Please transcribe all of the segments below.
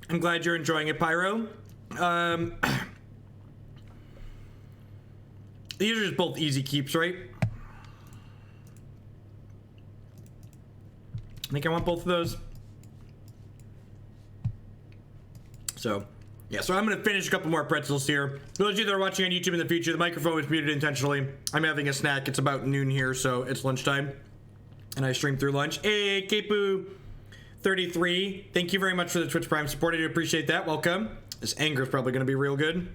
I'm glad you're enjoying it, Pyro. These are just both easy keeps, right? I think I want both of those. So, yeah, so I'm going to finish a couple more pretzels here. For those of you that are watching on YouTube in the future, the microphone was muted intentionally. I'm having a snack. It's about noon here, so it's lunchtime. And I stream through lunch. Hey, Kepu33, thank you very much for the Twitch Prime support. I do appreciate that. Welcome. This anger is probably going to be real good.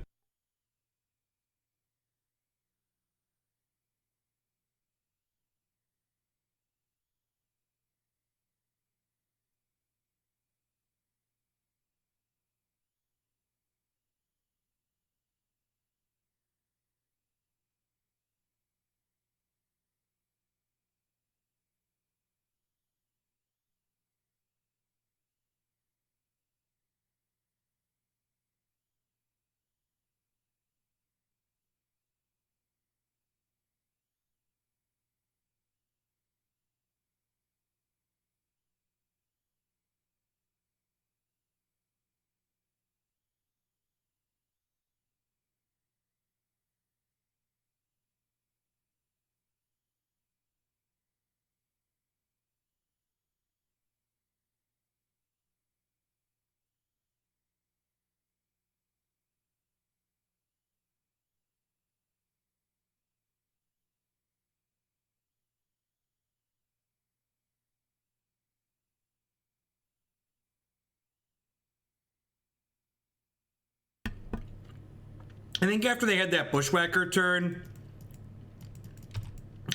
I think after they had that Bushwhacker turn,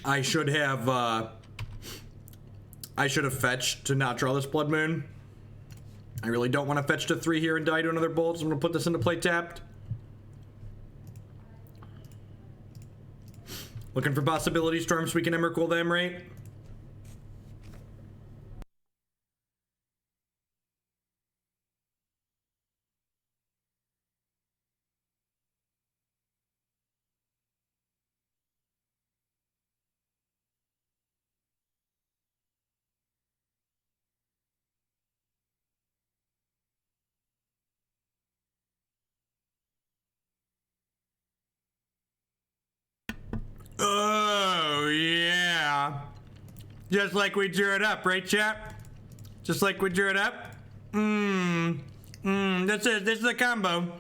I should have fetched to not draw this Blood Moon. I really don't want to fetch to 3 here and die to another bolt, so I'm going to put this into play tapped. Looking for possibility storms we can Emrakul them, right? Oh, yeah. Just like we drew it up, right, chat? Just like we drew it up? This is a combo.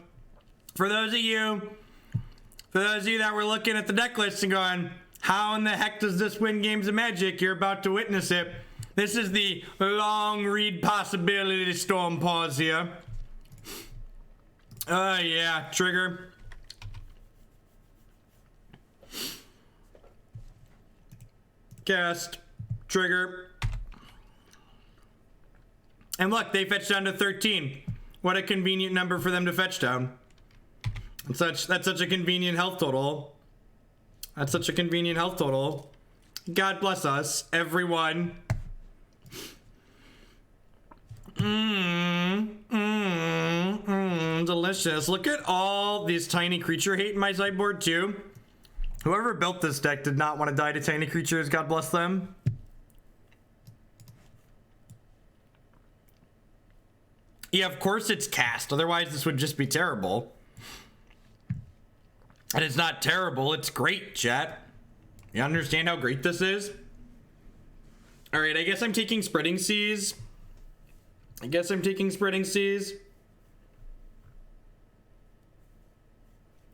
For those of you that were looking at the deck list and going, how in the heck does this win games of Magic? You're about to witness it. This is the long read possibility storm pause here. Oh, yeah. Trigger. Cast, trigger, and look, they fetched down to 13. What a convenient number for them to fetch down. And that's such a convenient health total. That's such a convenient health total. God bless us, everyone. Delicious. Look at all these tiny creature hate in my sideboard too. Whoever built this deck did not want to die to tiny creatures, God bless them. Yeah, of course it's cast, otherwise this would just be terrible. And it's not terrible, it's great, chat. You understand how great this is? Alright, I guess I'm taking Spreading Seas.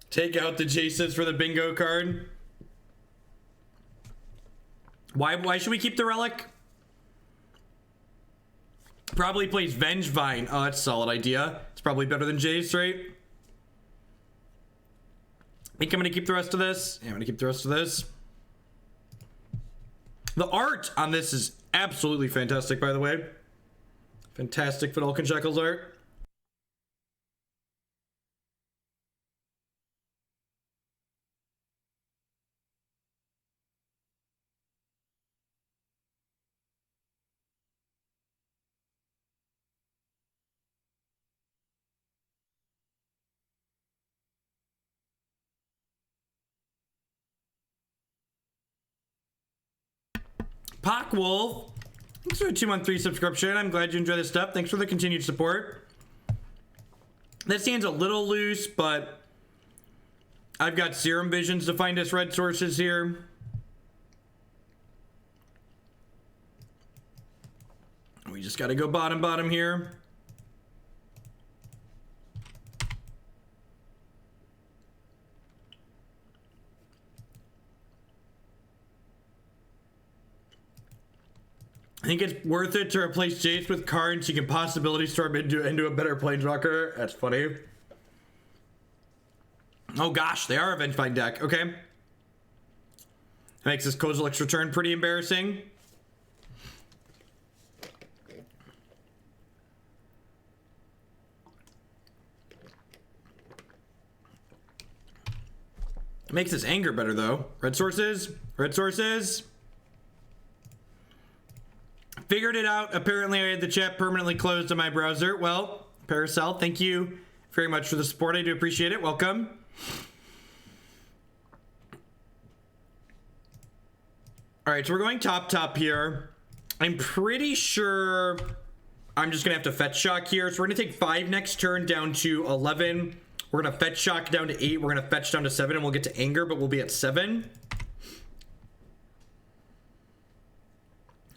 Take out the Jaces for the bingo card. Why should we keep the Relic? Probably plays Vengevine. Oh, that's a solid idea. It's probably better than Jace, right? I think I'm gonna keep the rest of this. Yeah, I'm gonna keep the rest of this. The art on this is absolutely fantastic, by the way. Fantastic Vedalken Shackles art. Pockwolf, thanks for a 2-month-3 subscription. I'm glad you enjoy this stuff. Thanks for the continued support. That stand's a little loose, but I've got Serum Visions to find us red sources here. We just got to go bottom here. I think it's worth it to replace Jace with Karn so you can possibility storm into a better Planeswalker. That's funny. Oh gosh, they are a Vengevine deck. Okay. That makes this Kozilek's return pretty embarrassing. Makes this anger better though. Red sources. Red sources. Figured it out. Apparently I had the chat permanently closed on my browser. Well, Paracel, thank you very much for the support. I do appreciate it. Welcome. All right, so we're going top here. I'm pretty sure I'm just gonna have to fetch shock here. So we're gonna take 5 next turn down to 11. We're gonna fetch shock down to 8. We're gonna fetch down to 7 and we'll get to anger, but we'll be at 7.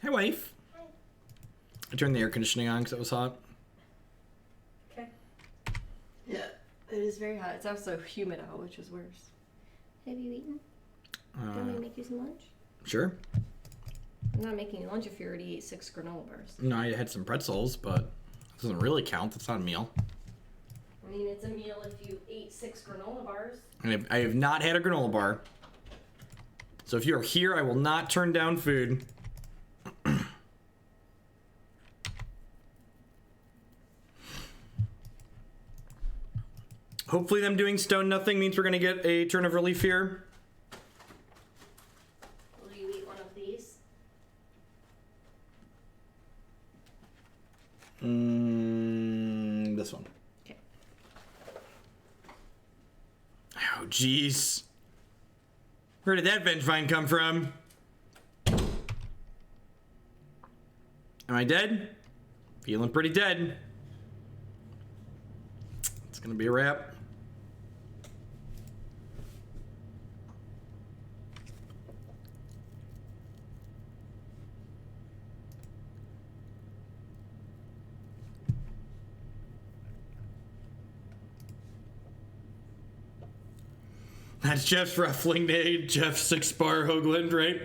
Hi, wife. Hi. I turned the air conditioning on because it was hot. Okay. Yeah, it is very hot. It's also humid out, which is worse. Have you eaten? Do you want me to make you some lunch? Sure. I'm not making you lunch if you already ate 6 granola bars. No, I had some pretzels, but it doesn't really count. That's not a meal. I mean, it's a meal if you ate 6 granola bars. And I have not had a granola bar. So if you are here, I will not turn down food. Hopefully them doing stone nothing means we're going to get a turn of relief here. Will you eat one of these? This one. Okay. Oh, jeez. Where did that Vengevine come from? Am I dead? Feeling pretty dead. It's gonna be a wrap. That's Jeff's Ruffling Nade, Jeff's 6-bar Hoagland, right?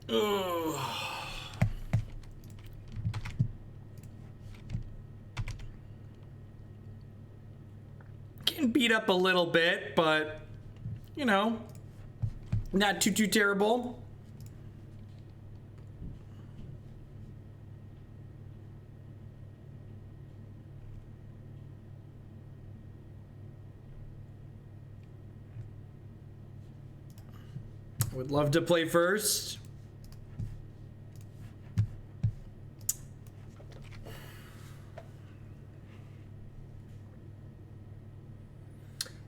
Oh. Getting beat up a little bit, but, you know, not too terrible. Would love to play first.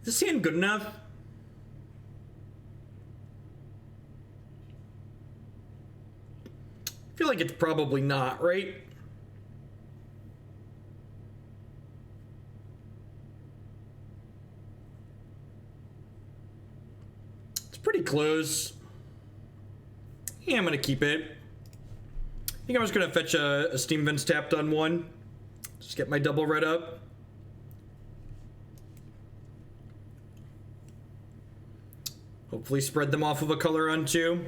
Is this hand good enough? I feel like it's probably not, right? It's pretty close. Yeah, I'm gonna keep it. I think I'm just gonna fetch a Steam Vents tapped on 1. Just get my double red up. Hopefully spread them off of a color on 2.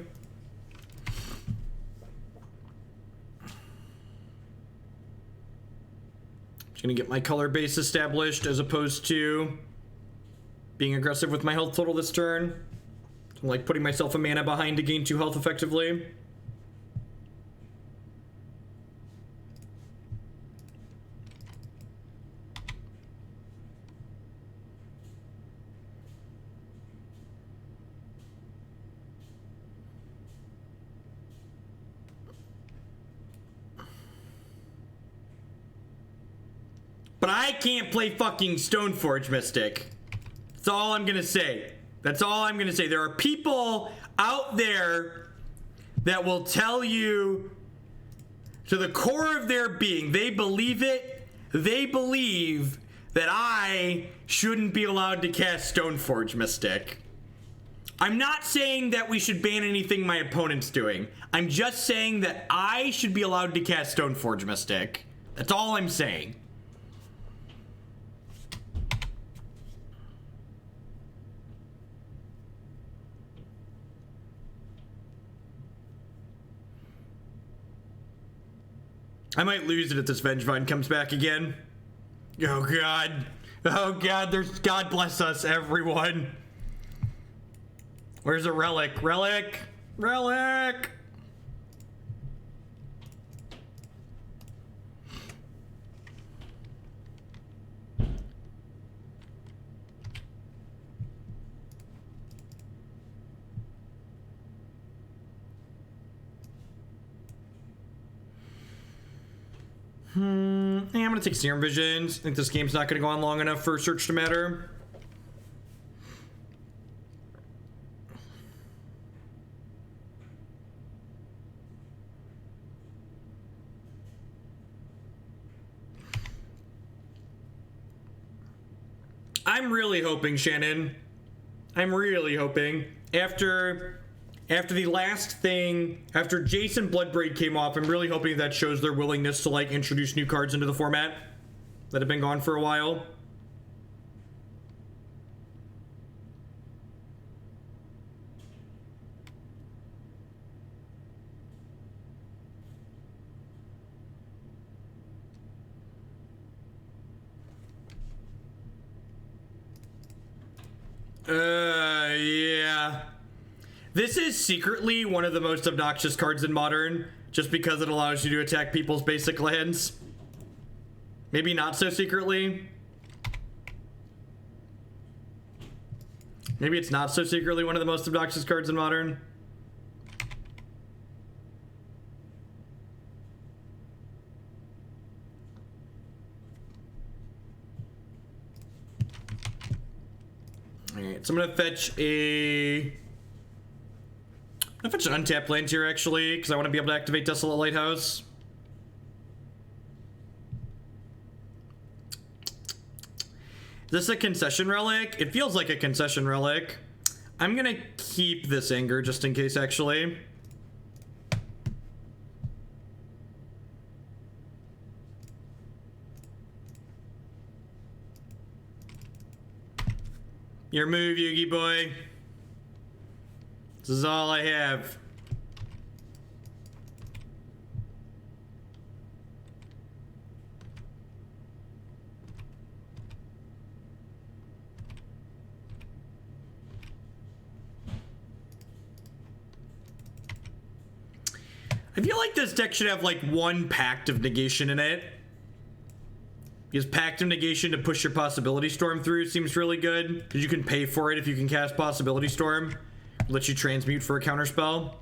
Just gonna get my color base established as opposed to being aggressive with my health total this turn. I'm like putting myself a mana behind to gain 2 health effectively. But I can't play fucking Stoneforge Mystic. That's all I'm gonna say. That's all I'm gonna say. There are people out there that will tell you to the core of their being, they believe it, they believe that I shouldn't be allowed to cast Stoneforge Mystic. I'm not saying that we should ban anything my opponent's doing. I'm just saying that I should be allowed to cast Stoneforge Mystic. That's all I'm saying. I might lose it if this Vengevine comes back again. Oh god. Oh god, there's God bless us, everyone. Where's a relic? Relic! Relic! Yeah, I'm gonna take Serum Visions. I think this game's not gonna go on long enough for Search to matter. I'm really hoping, Shannon. I'm really hoping after the last thing, after Jace and Bloodbraid came off, I'm really hoping that shows their willingness to like introduce new cards into the format that have been gone for a while. Yeah. This is secretly one of the most obnoxious cards in Modern, just because it allows you to attack people's basic lands. Maybe not so secretly. Maybe it's not so secretly one of the most obnoxious cards in Modern. Alright, so I'm gonna fetch an untapped land here, actually, because I want to be able to activate Desolate Lighthouse. Is this a concession relic? It feels like a concession relic. I'm gonna keep this Anger just in case, actually. Your move, Yugi boy. This is all I have. I feel like this deck should have like one Pact of Negation in it. Because Pact of Negation to push your Possibility Storm through seems really good. Because you can pay for it if you can cast Possibility Storm. Let you transmute for a counterspell.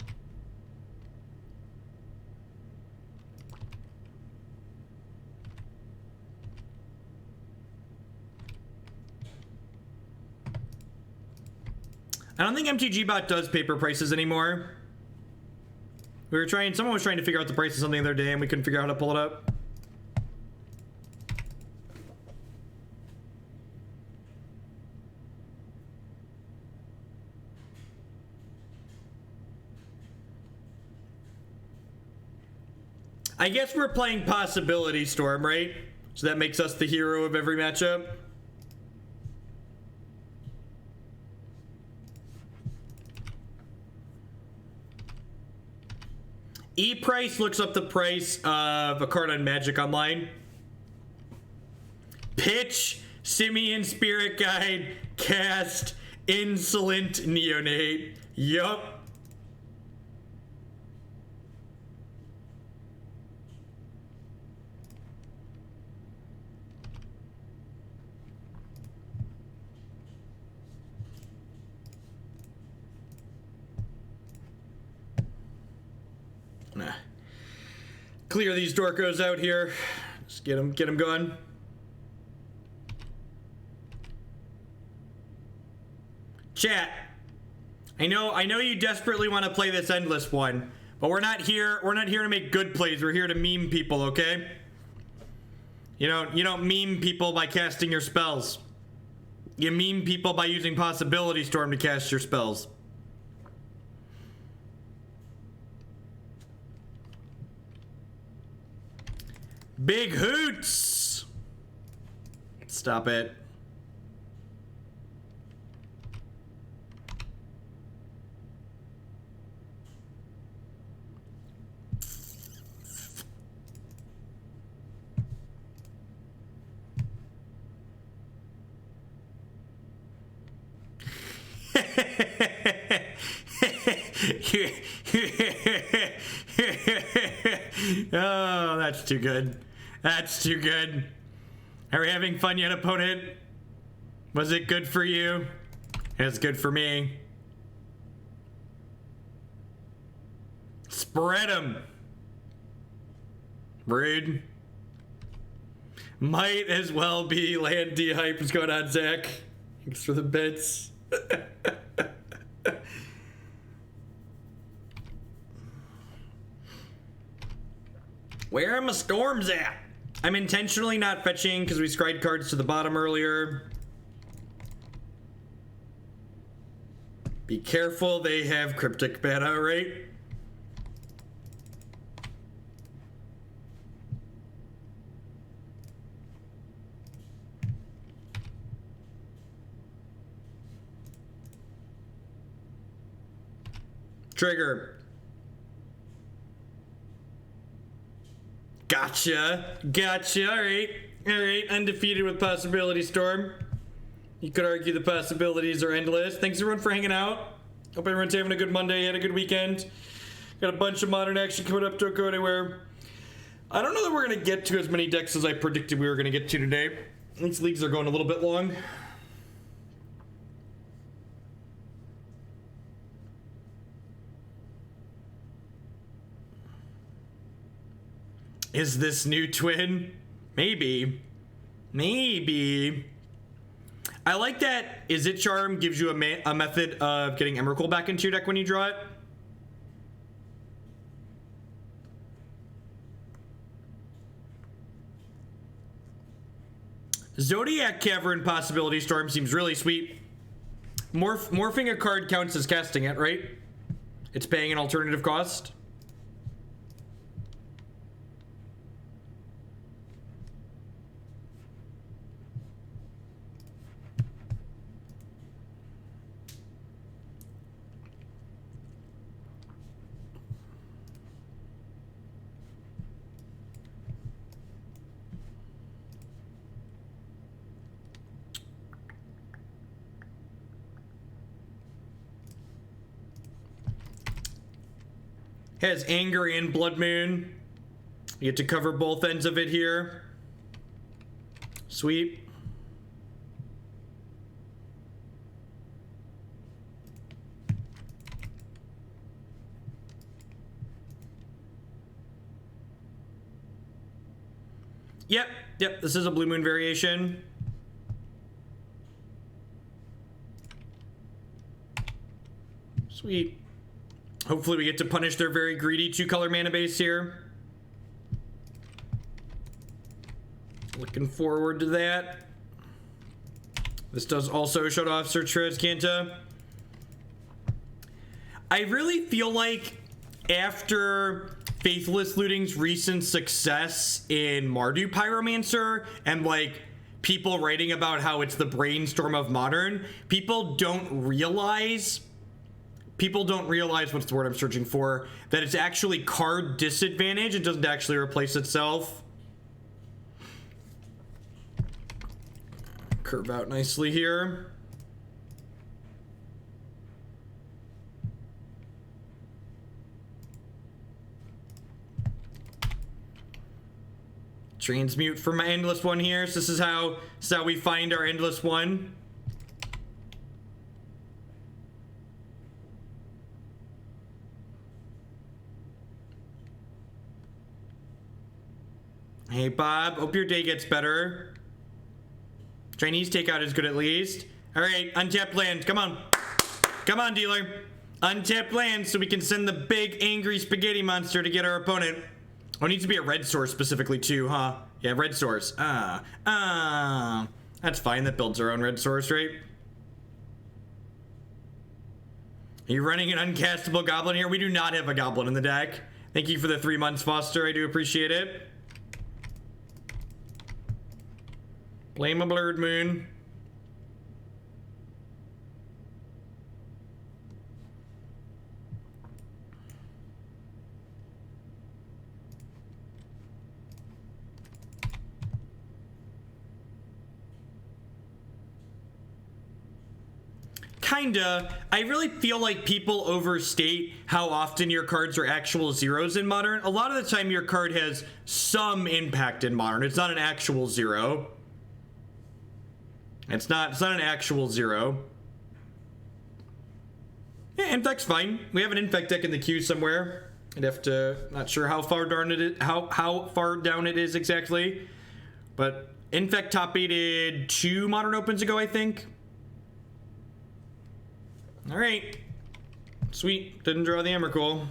I don't think MTG Bot does paper prices anymore. Someone was trying to figure out the price of something the other day and we couldn't figure out how to pull it up. I guess we're playing Possibility Storm, right? So that makes us the hero of every matchup. E-Price looks up the price of a card on Magic Online. Pitch, Simian Spirit Guide, cast, Insolent Neonate. Yup. Clear these Dorkos out here. Just get them going. Chat. I know you desperately want to play this endless one, but we're not here to make good plays. We're here to meme people, okay? You don't meme people by casting your spells. You meme people by using Possibility Storm to cast your spells. Big hoots! Stop it. Oh, that's too good. That's too good. Are we having fun yet, opponent? Was it good for you? It's good for me. Spread 'em. Rude. Might as well be land D-hype. What's going on, Zach? Thanks for the bits. Where are my storms at? I'm intentionally not fetching because we scryed cards to the bottom earlier. Be careful, they have Cryptic Command, right? Trigger. Gotcha. Gotcha. All right. All right. Undefeated with Possibility Storm. You could argue the possibilities are endless. Thanks everyone for hanging out. Hope everyone's having a good Monday. Had a good weekend. Got a bunch of modern action coming up. Don't go anywhere. I don't know that we're going to get to as many decks as I predicted we were going to get to today. These leagues are going a little bit long. Is this new twin? Maybe. Maybe. I like that Izzet Charm gives you a method of getting Emrakul back into your deck when you draw it. Zodiac Cavern Possibility Storm seems really sweet. Morphing a card counts as casting it, right? It's paying an alternative cost. Has Anger and Blood Moon. You get to cover both ends of it here. Sweet. Yep, this is a Blue Moon variation. Sweet. Hopefully we get to punish their very greedy 2-color mana base here. Looking forward to that. This does also shut off Search for Azcanta. I really feel like after Faithless Looting's recent success in Mardu Pyromancer and like people writing about how it's the brainstorm of Modern, people don't realize what's the word I'm searching for, that it's actually card disadvantage. It doesn't actually replace itself. Curve out nicely here. Transmute for my Endless One here. So this is how we find our Endless One. Hey, Bob. Hope your day gets better. Chinese takeout is good at least. All right, untapped land. Come on. Come on, dealer. Untapped land so we can send the big angry spaghetti monster to get our opponent. Oh, it needs to be a red source specifically too, huh? Yeah, red source. That's fine. That builds our own red source, right? Are you running an uncastable goblin here? We do not have a goblin in the deck. Thank you for the 3 months, Foster. I do appreciate it. Blame a blurred moon. Kinda. I really feel like people overstate how often your cards are actual zeros in Modern. A lot of the time your card has some impact in Modern. It's not an actual zero. It's not an actual zero. Yeah, Infect's fine. We have an Infect deck in the queue somewhere. I'd have to, not sure how far down it is, how far down it is exactly. But Infect top 8'd 2 Modern Opens ago, I think. All right, sweet. Didn't draw the Emrakul.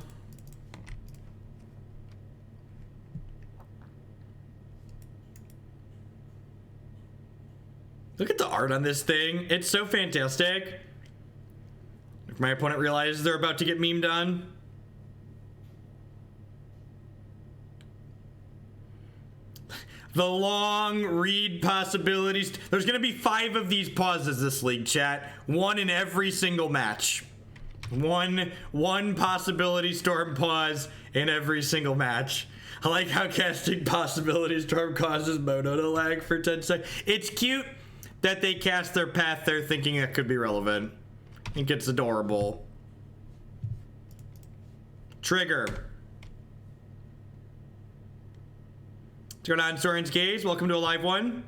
Look at the art on this thing. It's so fantastic. If my opponent realizes they're about to get memed on. The long read possibilities. There's gonna be 5 of these pauses this league, chat. 1 in every single match. One possibility storm pause in every single match. I like how casting possibility storm causes Mono to lag for 10 seconds. It's cute that they cast their path there thinking that could be relevant. I think it's adorable. Trigger. What's going on, Soren's Gaze? Welcome to a live one.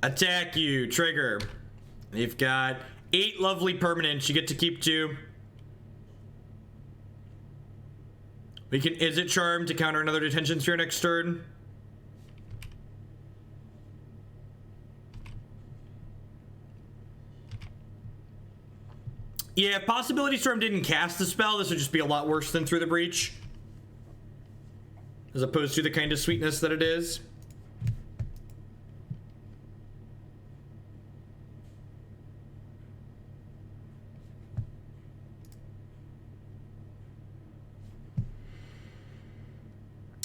Attack you, trigger. You've got 8 lovely permanents. You get to keep 2. We can Izzet Charm to counter another detention sphere next turn. Yeah, if Possibility Storm didn't cast the spell, this would just be a lot worse than Through the Breach. As opposed to the kind of sweetness that it is.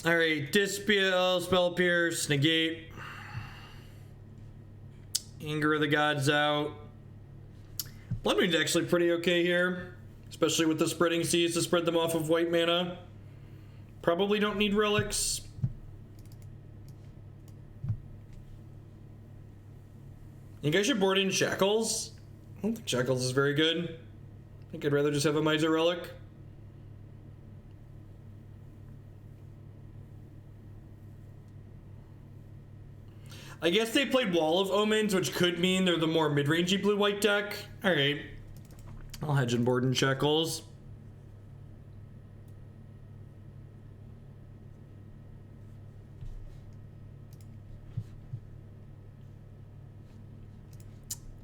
Alright, Dispel, Spell Pierce, Negate. Anger of the Gods out. Blood Moon's actually pretty okay here, especially with the Spreading Seas to spread them off of white mana. Probably don't need relics. You guys should board in Shackles. I don't think Shackles is very good. I think I'd rather just have a Miser Relic. I guess they played Wall of Omens, which could mean they're the more mid-rangey blue-white deck. Alright. I'll hedge and board in Shackles.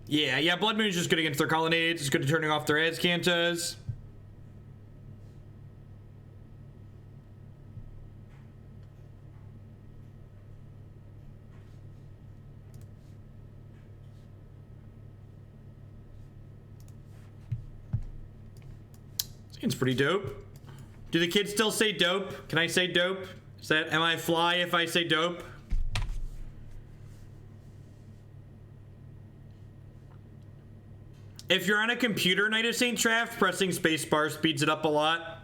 Yeah, Blood Moon's just good against their Colonnades. It's good at turning off their Azcantas. It's pretty dope. Do the kids still say dope? Can I say dope? Is that, am I fly if I say dope? If you're on a computer, Knight of St. Traft, pressing spacebar speeds it up a lot.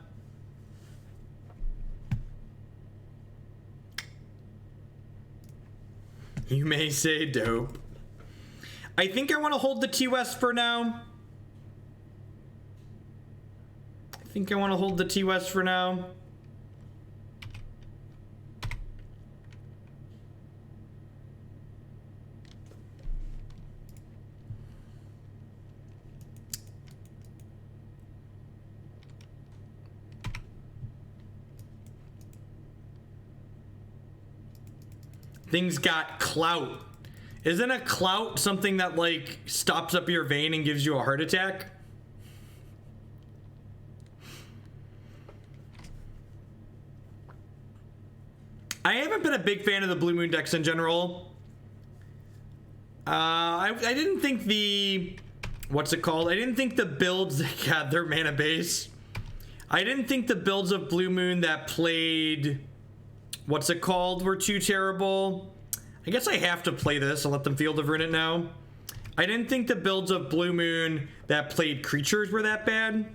You may say dope. I think I want to hold the T-West for now. I think I want to hold the T-West for now. Things got clout. Isn't a clout something that like stops up your vein and gives you a heart attack? I haven't been a big fan of the Blue Moon decks in general. I didn't think the... What's it called? I didn't think the builds that had their mana base. I didn't think the builds of Blue Moon that played... What's it called? Were too terrible. I guess I have to play this and let them Field of Ruin it now. I didn't think the builds of Blue Moon that played creatures were that bad.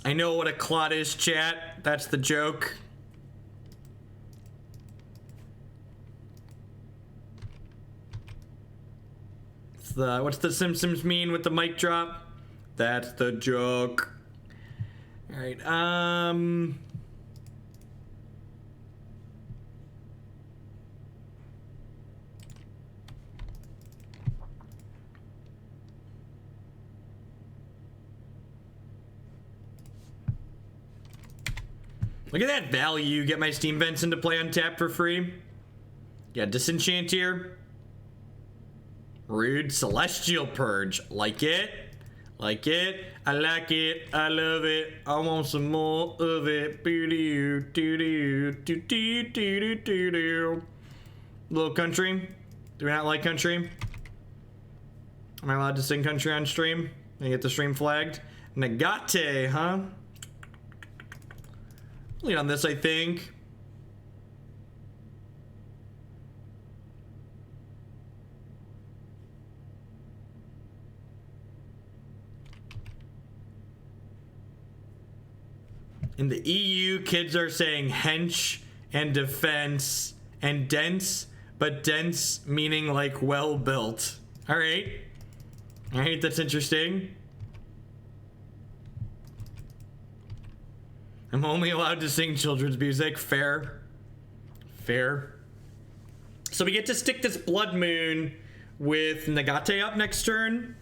I know what a clot is, chat. That's the joke. It's the, what's the Simpsons mean with the mic drop? That's the joke. All right, look at that value. Get my Steam Vents into play on tap for free. Yeah, Disenchant here. Rude Celestial Purge. Like it. Like it. I like it. I love it. I want some more of it. Boo-doo, doo-doo, doo-doo, doo-doo, doo-doo. Little country. Do we not like country? Am I allowed to sing country on stream? I get the stream flagged. Negate, huh? Lead on this, I think. In the EU, kids are saying hench and defense and dense, but dense meaning like well built. All right. All right, that's interesting. I'm only allowed to sing children's music. Fair. Fair. So we get to stick this Blood Moon with Negate up next turn.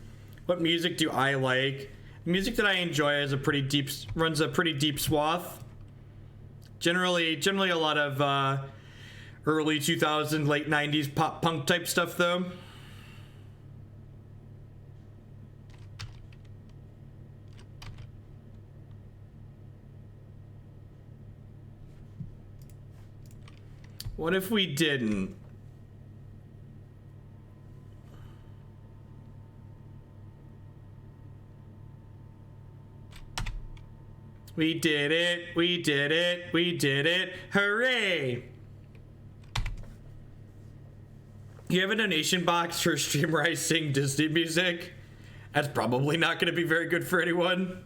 What music do I like? Music that I enjoy is a pretty deep, runs a pretty deep swath. Generally a lot of early 2000s, late 90s pop punk type stuff though. What if we didn't? We did it, we did it, we did it, hooray! You have a donation box for a stream where I sing Disney music? That's probably not gonna be very good for anyone.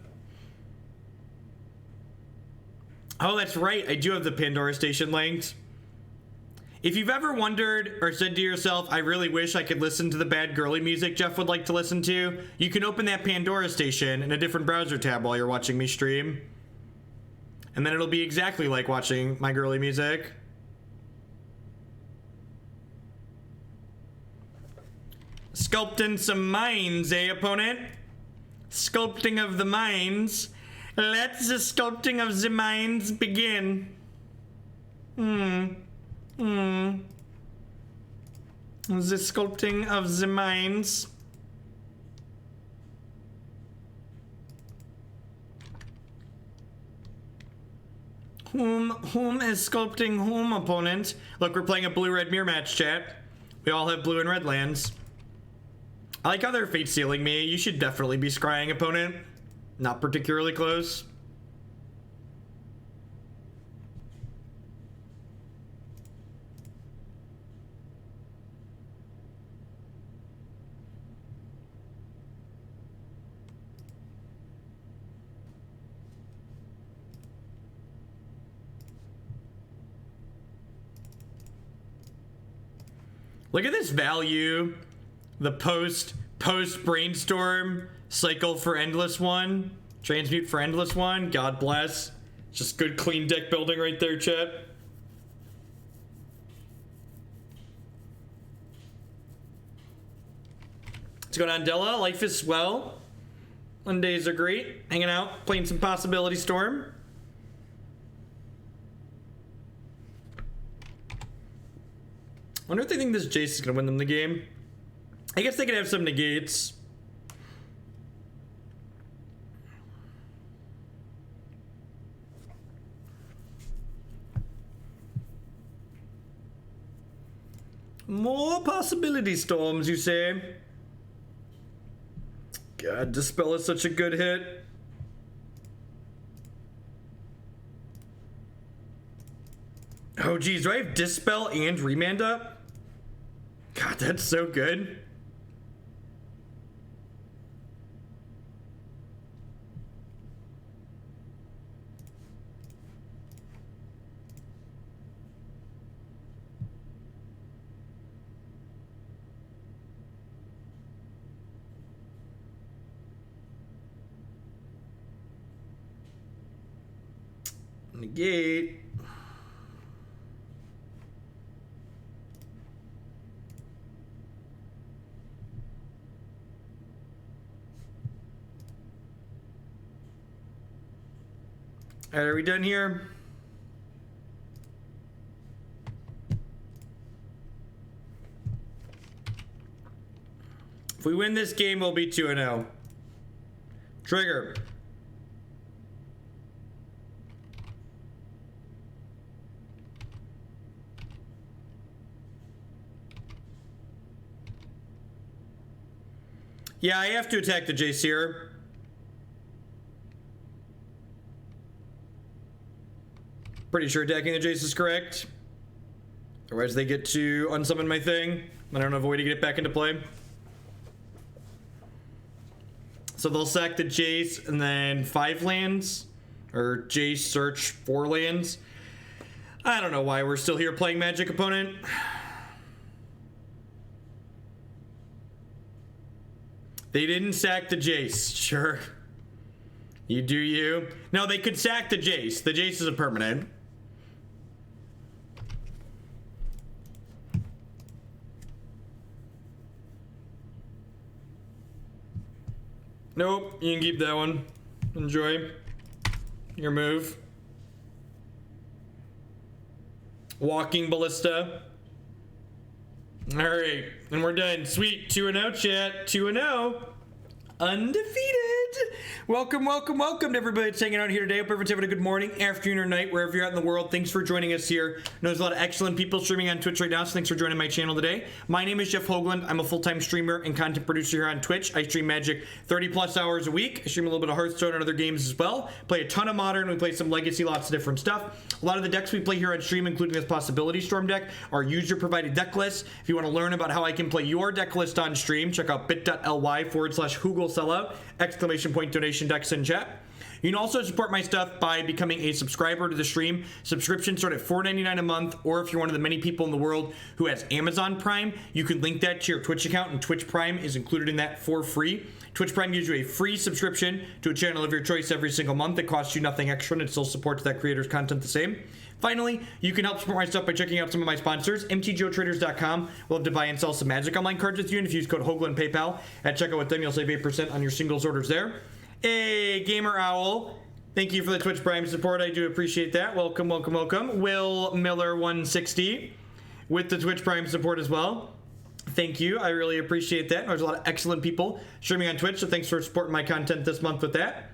Oh, that's right, I do have the Pandora Station linked. If you've ever wondered or said to yourself, I really wish I could listen to the bad girly music Jeff would like to listen to, you can open that Pandora Station in a different browser tab while you're watching me stream. And then it'll be exactly like watching my girly music. Sculpting some minds, eh, opponent? Sculpting of the minds. Let the sculpting of the minds begin. The sculpting of the minds. Whom is sculpting whom, opponent? Look, we're playing a blue-red mirror match, chat. We all have blue and red lands. I like how they're fate sealing me. You should definitely be scrying, opponent. Not particularly close. Look at this value. The post brainstorm cycle for endless one. Transmute for endless one. God bless. Just good clean deck building right there, chat. What's going on, Della? Life is swell. Mondays are great. Hanging out, playing some Possibility Storm. Wonder if they think this Jace is gonna win them the game. I guess they could have some negates. More Possibility Storms, you say? God, Dispel is such a good hit. Oh geez, do I have Dispel and Remand up? God, that's so good. Negate. All right, are we done here? If we win this game, we'll be 2-0. Trigger. Yeah, I have to attack the Jace here. Pretty sure attacking the Jace is correct. Otherwise they get to unsummon my thing. I don't have a way to get it back into play. So they'll sack the Jace and then 5 lands. Or Jace search 4 lands. I don't know why we're still here playing Magic opponent. They didn't sack the Jace. Sure. You do you. No, they could sack the Jace. The Jace is a permanent. Nope, you can keep that one. Enjoy your move. Walking Ballista. All right, and we're done. Sweet, 2-0 chat, 2-0. Undefeated. Welcome, welcome, welcome to everybody that's hanging out here today. Hope everyone's having a good morning, afternoon, or night, wherever you're at in the world. Thanks for joining us here. I know there's a lot of excellent people streaming on Twitch right now, so thanks for joining my channel today. My name is Jeff Hoagland. I'm a full-time streamer and content producer here on Twitch. I stream Magic 30+ hours a week. I stream a little bit of Hearthstone and other games as well. Play a ton of Modern. We play some Legacy, lots of different stuff. A lot of the decks we play here on stream, including this Possibility Storm deck, are user-provided deck lists. If you want to learn about how I can play your deck list on stream, check out bit.ly/HoogleSellout, exclamation point donation decks in chat. You can also support my stuff by becoming a subscriber to the stream. Subscriptions start at $4.99 a month, or if you're one of the many people in the world who has Amazon Prime, you can link that to your Twitch account, and Twitch Prime is included in that for free. Twitch Prime gives you a free subscription to a channel of your choice every single month. It costs you nothing extra, and it still supports that creator's content the same. Finally, you can help support my stuff by checking out some of my sponsors. mtgotraders.com. We'll have to buy and sell some Magic Online cards with you, and if you use code Hoagland PayPal at checkout with them, you'll save 8% on your singles orders there. Hey, Gamer Owl. Thank you for the Twitch Prime support. I do appreciate that. Welcome, welcome, welcome. Will Miller 160 with the Twitch Prime support as well. Thank you. I really appreciate that. There's a lot of excellent people streaming on Twitch, so thanks for supporting my content this month with that.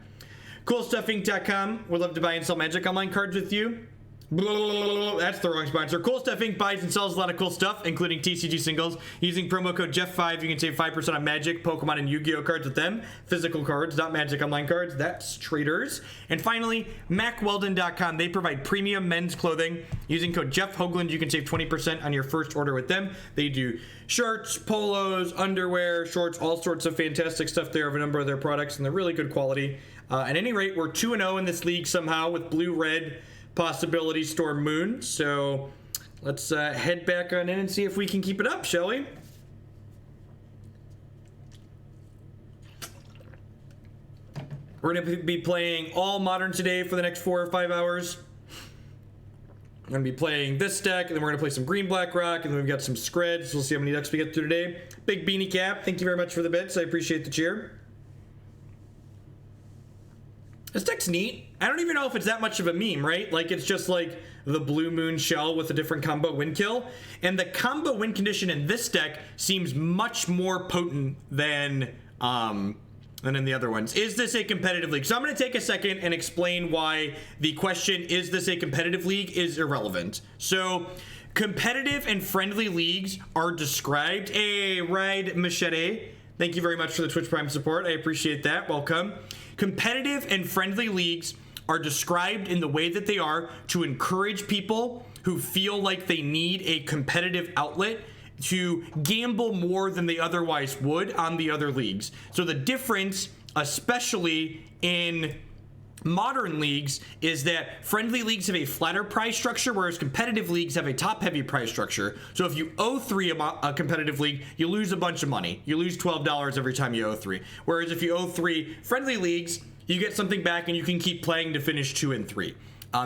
CoolStuffInc.com. We'd love to buy and sell Magic Online cards with you. That's the wrong sponsor. Cool Stuff Inc. buys and sells a lot of cool stuff, including TCG singles. Using promo code Jeff5, you can save 5% on Magic, Pokemon, and Yu-Gi-Oh cards with them. Physical cards, not Magic Online cards. That's traders. And finally, MacWeldon.com. They provide premium men's clothing. Using code Jeff Hoagland, you can save 20% on your first order with them. They do shirts, polos, underwear, shorts, all sorts of fantastic stuff there of a number of their products, and they're really good quality. At any rate, we're 2-0 in this league somehow with blue-red Possibility Storm Moon. So let's head back on in and see if we can keep it up, shall we? We're going to be playing all Modern today for the next 4 or 5 hours. I'm going to be playing this deck, and then we're going to play some Green Black Rock, and then we've got some Screds. We'll see how many decks we get through today. Big Beanie Cap, thank you very much for the bits. I appreciate the cheer. This deck's neat. I don't even know if it's that much of a meme, right? Like, it's just like the Blue Moon shell with a different combo win kill. And the combo win condition in this deck seems much more potent than in the other ones. Is this a competitive league? So I'm going to take a second and explain why the question, is this a competitive league, is irrelevant. So competitive and friendly leagues are described. Hey, Ride Machete, thank you very much for the Twitch Prime support. I appreciate that. Welcome. Competitive and friendly leagues are described in the way that they are to encourage people who feel like they need a competitive outlet to gamble more than they otherwise would on the other leagues. So the difference, especially in modern leagues, is that friendly leagues have a flatter prize structure, whereas competitive leagues have a top-heavy prize structure. So if you owe 3 a competitive league, you lose a bunch of money. You lose $12 every time you owe 3. Whereas if you owe 3 friendly leagues, you get something back and you can keep playing to finish 2 and 3.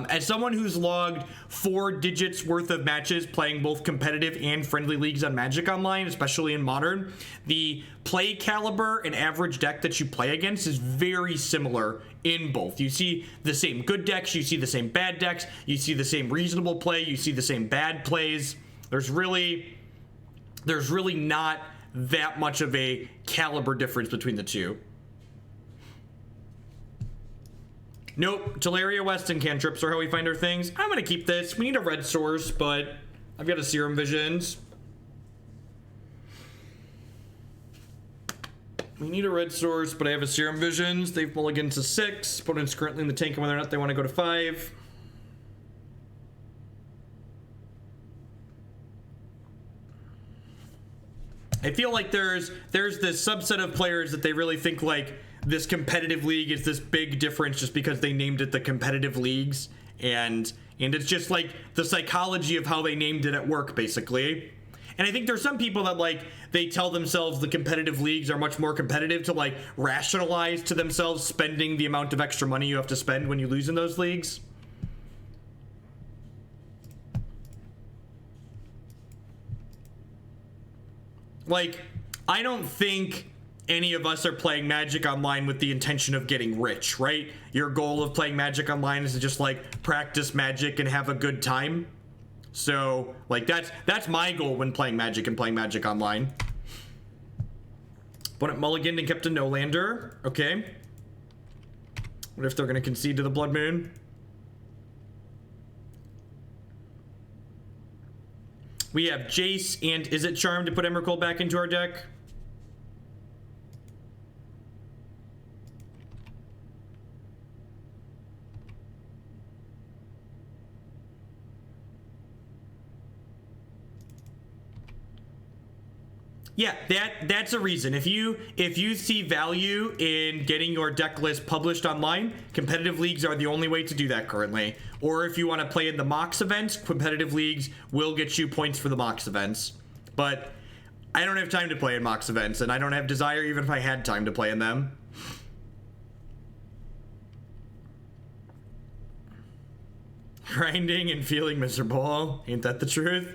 As someone who's logged 4 digits worth of matches playing both competitive and friendly leagues on Magic Online, especially in Modern, the play caliber and average deck that you play against is very similar in both. You see the same good decks, you see the same bad decks, you see the same reasonable play, you see the same bad plays. There's really not that much of a caliber difference between the two. Nope, Tolaria West and cantrips are how we find our things. I'm gonna keep this. We need a red source, but I've got a Serum Visions. We need a red source, but I have a Serum Visions. They've mulliganed to 6. Opponent's currently in the tank on whether or not they want to go to 5. I feel like there's this subset of players that they really think like this competitive league is this big difference just because they named it the competitive leagues, and it's just like the psychology of how they named it at work, basically. And I think there's some people that like they tell themselves the competitive leagues are much more competitive to like rationalize to themselves spending the amount of extra money you have to spend when you lose in those leagues. Like, I don't think any of us are playing Magic Online with the intention of getting rich, right? Your goal of playing Magic Online is to just like practice Magic and have a good time. So like that's my goal when playing Magic and playing Magic Online. Opponent mulliganed and kept a no-lander. Okay. What if they're gonna concede to the Blood Moon? We have Jace and Izzet Charm to put Emrakul back into our deck. Yeah, that's a reason. If you see value in getting your deck list published online, competitive leagues are the only way to do that currently. Or if you want to play in the MOX events, competitive leagues will get you points for the MOX events. But I don't have time to play in MOX events, and I don't have desire even if I had time to play in them. Grinding and feeling miserable. Ain't that the truth?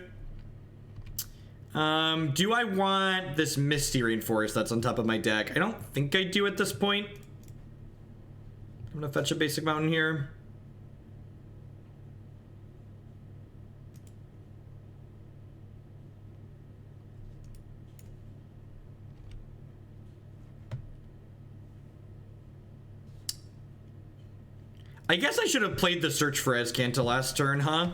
Do I want this Misty Rainforest that's on top of my deck? I don't think I do at this point. I'm gonna fetch a basic mountain here. I guess I should have played the Search for Azcanta last turn, huh?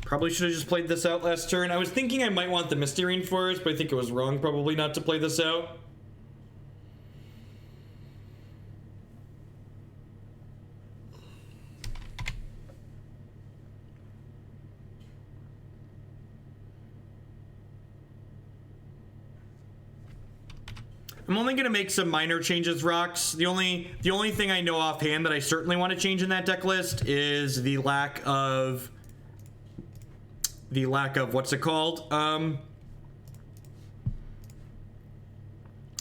Probably should have just played this out last turn. I was thinking I might want the Misty Rainforest, but I think it was wrong probably not to play this out. I'm only gonna make some minor changes, Rocks. The only thing I know offhand that I certainly want to change in that deck list is the lack of what's it called?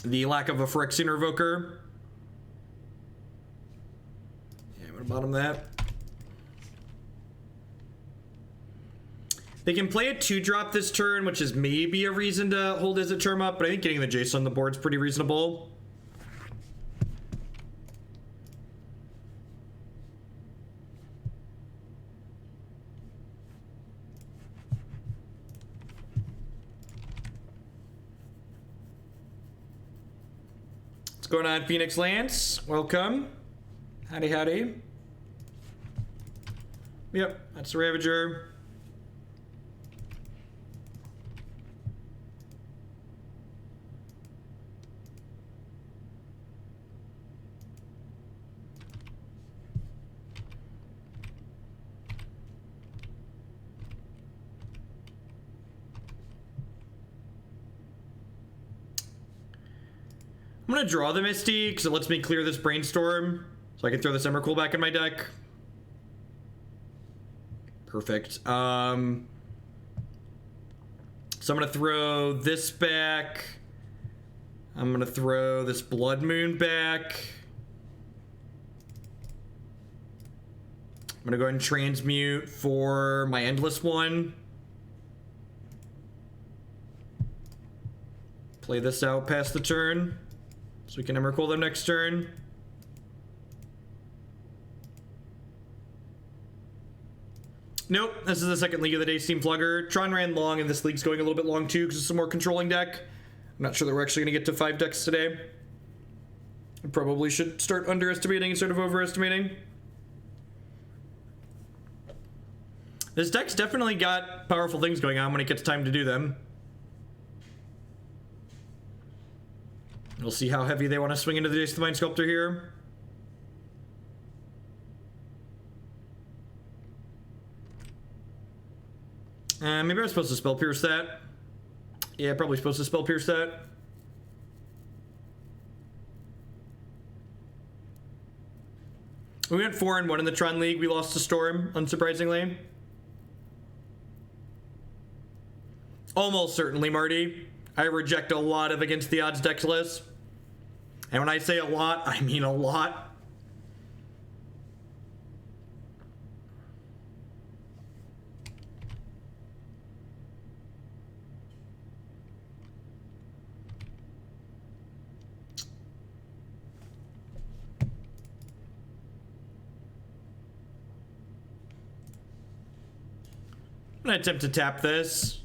The lack of a Phyrexian Revoker. Yeah, I'm gonna bottom that. They can play a 2-drop this turn, which is maybe a reason to hold Izzet Charm up, but I think getting the Jace on the board is pretty reasonable. going on, Phoenix Lance? Welcome. Howdy, howdy. Yep, that's the Ravager. I'm gonna draw the Misty because it lets me clear this Brainstorm so I can throw this Emrakul back in my deck. Perfect. So I'm gonna throw this back. I'm gonna throw this Blood Moon back. I'm gonna go ahead and transmute for my Endless one. Play this out past the turn. So we can Emrakul them next turn. Nope, this is the second League of the Day Steam Flugger. Tron ran long, and this league's going a little bit long too because it's a more controlling deck. I'm not sure that we're actually going to get to 5 decks today. I probably should start underestimating instead of overestimating. This deck's definitely got powerful things going on when it gets time to do them. We'll see how heavy they want to swing into the Jace the Mind Sculptor here. Maybe I'm supposed to Spell Pierce that. Yeah, probably supposed to Spell Pierce that. We went 4-1 in the Tron League. We lost to Storm, unsurprisingly. Almost certainly, Marty. I reject a lot of against the odds deck lists. And when I say a lot, I mean a lot. I'm gonna attempt to tap this.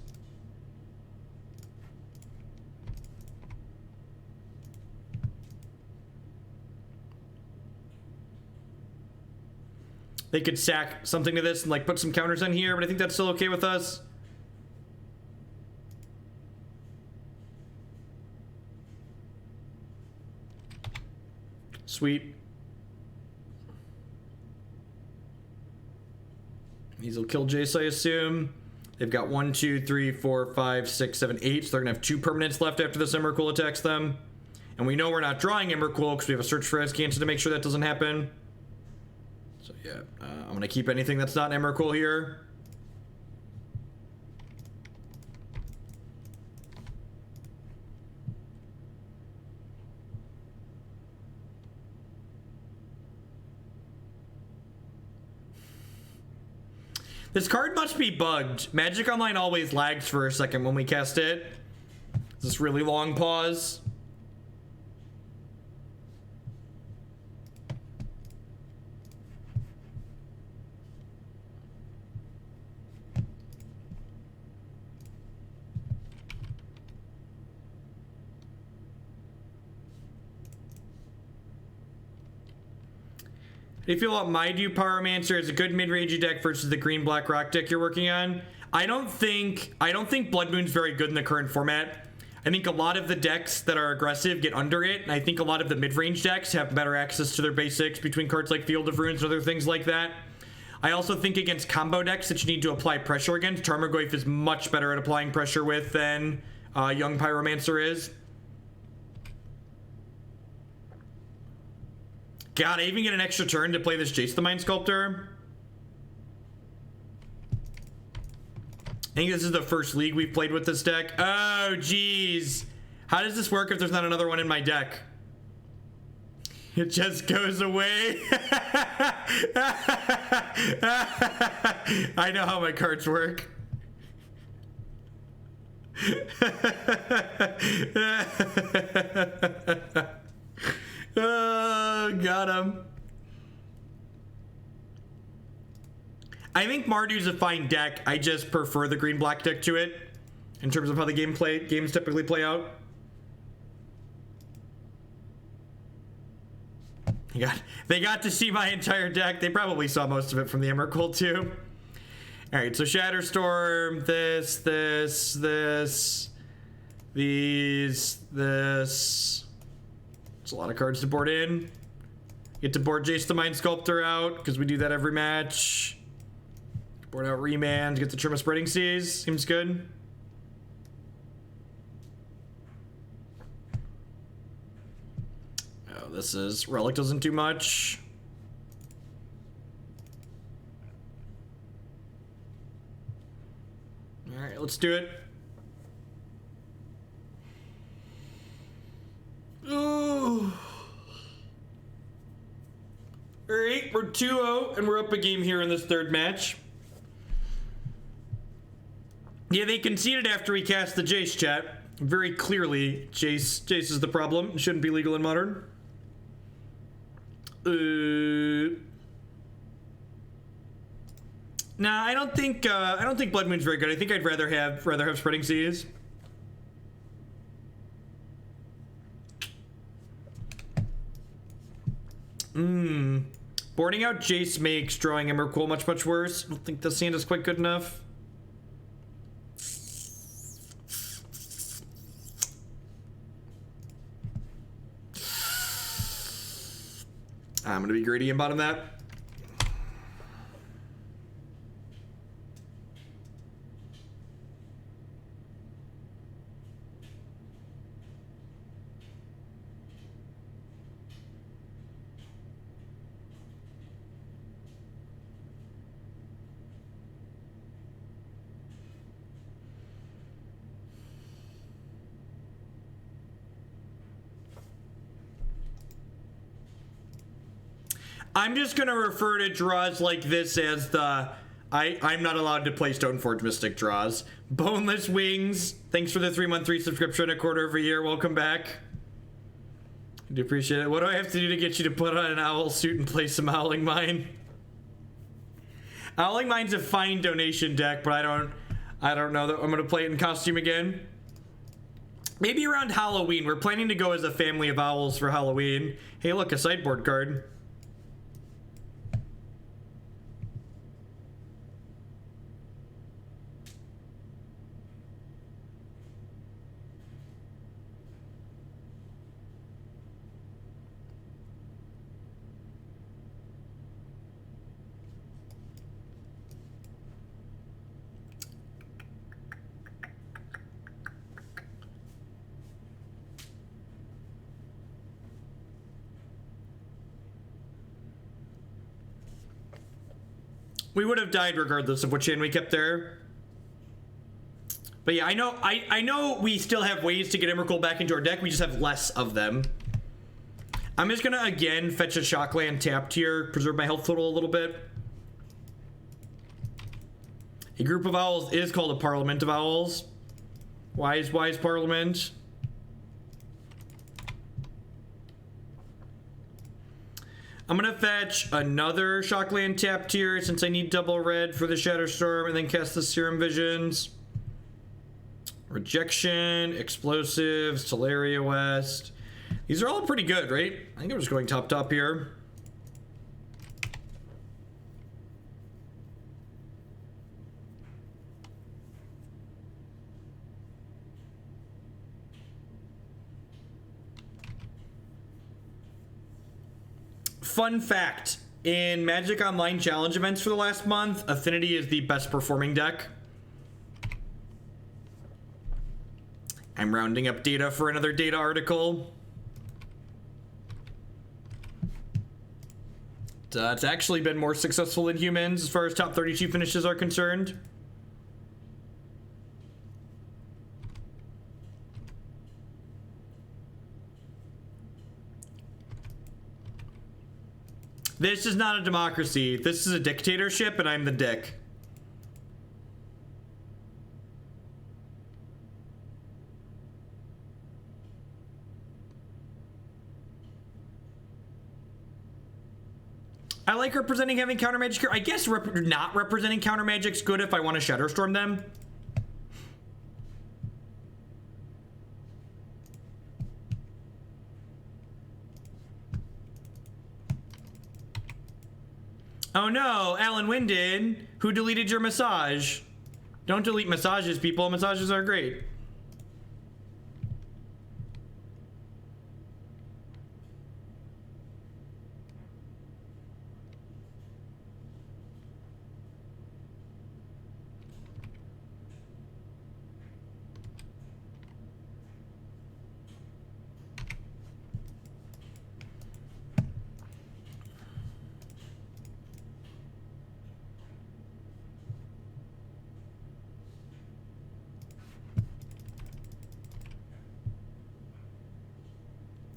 They could sack something to this and like put some counters on here, but I think that's still okay with us. Sweet. These will kill Jace, I assume. They've got 1, 2, 3, 4, 5, 6, 7, 8. So they're gonna have 2 permanents left after this Emrakul attacks them. And we know we're not drawing Emrakul because we have a search for Azcanta to make sure that doesn't happen. So yeah, I'm gonna keep anything that's not an Emrakul here. This card must be bugged. Magic Online always lags for a second when we cast it. This really long pause. Do you feel about my Dew Pyromancer is a good mid-rangey deck versus the green-black rock deck you're working on? I don't think Blood Moon's very good in the current format. I think a lot of the decks that are aggressive get under it, and I think a lot of the mid-range decks have better access to their basics between cards like Field of Runes and other things like that. I also think against combo decks that you need to apply pressure against, Tarmogoyf is much better at applying pressure with than Young Pyromancer is. God, I even get an extra turn to play this Jace the Mind Sculptor. I think this is the first league we've played with this deck. Oh, geez. How does this work if there's not another one in my deck? It just goes away. I know how my cards work. Oh, got him. I think Marduk's a fine deck. I just prefer the green-black deck to it in terms of how the games typically play out. They got to see my entire deck. They probably saw most of it from the Emrakul too. All right, so Shatterstorm, this, these, this. It's a lot of cards to board in. Get to board Jace the Mind Sculptor out, because we do that every match. Board out Remand, get the Trim of Spreading Seas. Seems good. Oh, this is... Relic doesn't do much. Alright, let's do it. Ooh. Alright, we're 2-0, and we're up a game here in this third match. Yeah, they conceded after we cast the Jace, chat. Very clearly, Jace is the problem. It shouldn't be legal in Modern. Nah, I don't think Blood Moon's very good. I think I'd rather have Spreading Seas. Boarding out Jace makes drawing Emrakul much worse. I don't think this hand is quite good enough. I'm gonna be greedy and bottom that. I'm just gonna refer to draws like this as the I'm not allowed to play Stoneforge Mystic draws. Boneless Wings, thanks for the 3-month resubscription, a quarter of a year. Welcome back. I do appreciate it. What do I have to do to get you to put on an owl suit and play some Howling Mine? Howling Mine's a fine donation deck, but I don't know that I'm gonna play it in costume again. Maybe around Halloween. We're planning to go as a family of owls for Halloween. Hey, look, a sideboard card. We would have died regardless of which hand we kept there. But yeah, I know we still have ways to get Emrakul back into our deck. We just have less of them. I'm just gonna again fetch a Shockland tapped here, preserve my health total a little bit. A group of owls is called a Parliament of Owls. Wise Parliament. I'm gonna fetch another Shockland tapped here since I need double red for the Shatterstorm, and then cast the Serum Visions. Rejection, Explosives, Tolaria West. These are all pretty good, right? I think I'm just going top here. Fun fact, in Magic Online Challenge events for the last month, Affinity is the best performing deck. I'm rounding up data for another data article. It's actually been more successful than humans as far as top 32 finishes are concerned. This is not a democracy. This is a dictatorship, and I'm the dick. I like representing having counter magic here. I guess not representing counter magic's good if I want to Shatterstorm them. Oh no, Alan Wynn did. Who deleted your massage? Don't delete massages, people. Massages are great.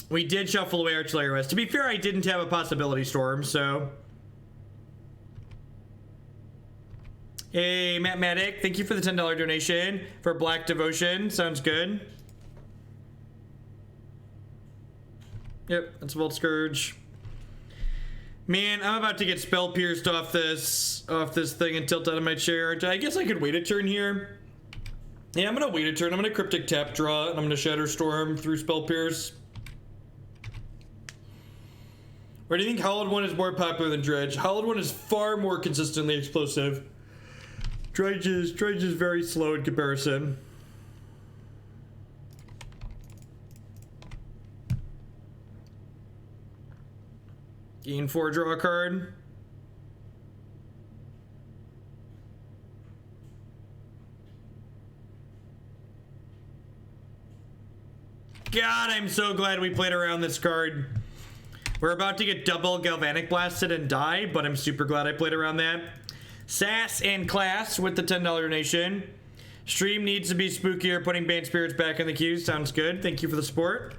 We did shuffle away our Tolaria West. To be fair, I didn't have a possibility storm, so. Hey, Mathematic, thank you for the $10 donation for Black Devotion. Sounds good. Yep, that's Volt Scourge. Man, I'm about to get spell pierced off this thing and tilt out of my chair. I guess I could wait a turn here. Yeah, I'm gonna wait a turn. I'm gonna Cryptic Tap draw, and I'm gonna Shatterstorm through spell pierce. Or do you think Hallowed One is more popular than Dredge? Hallowed One is far more consistently explosive. Dredge is very slow in comparison. Gain 4, draw a card. God, I'm so glad we played around this card. We're about to get double Galvanic Blasted and die, but I'm super glad I played around that. Sass and Class with the $10 donation. Stream needs to be spookier, putting Bane Spirits back in the queue. Sounds good. Thank you for the support.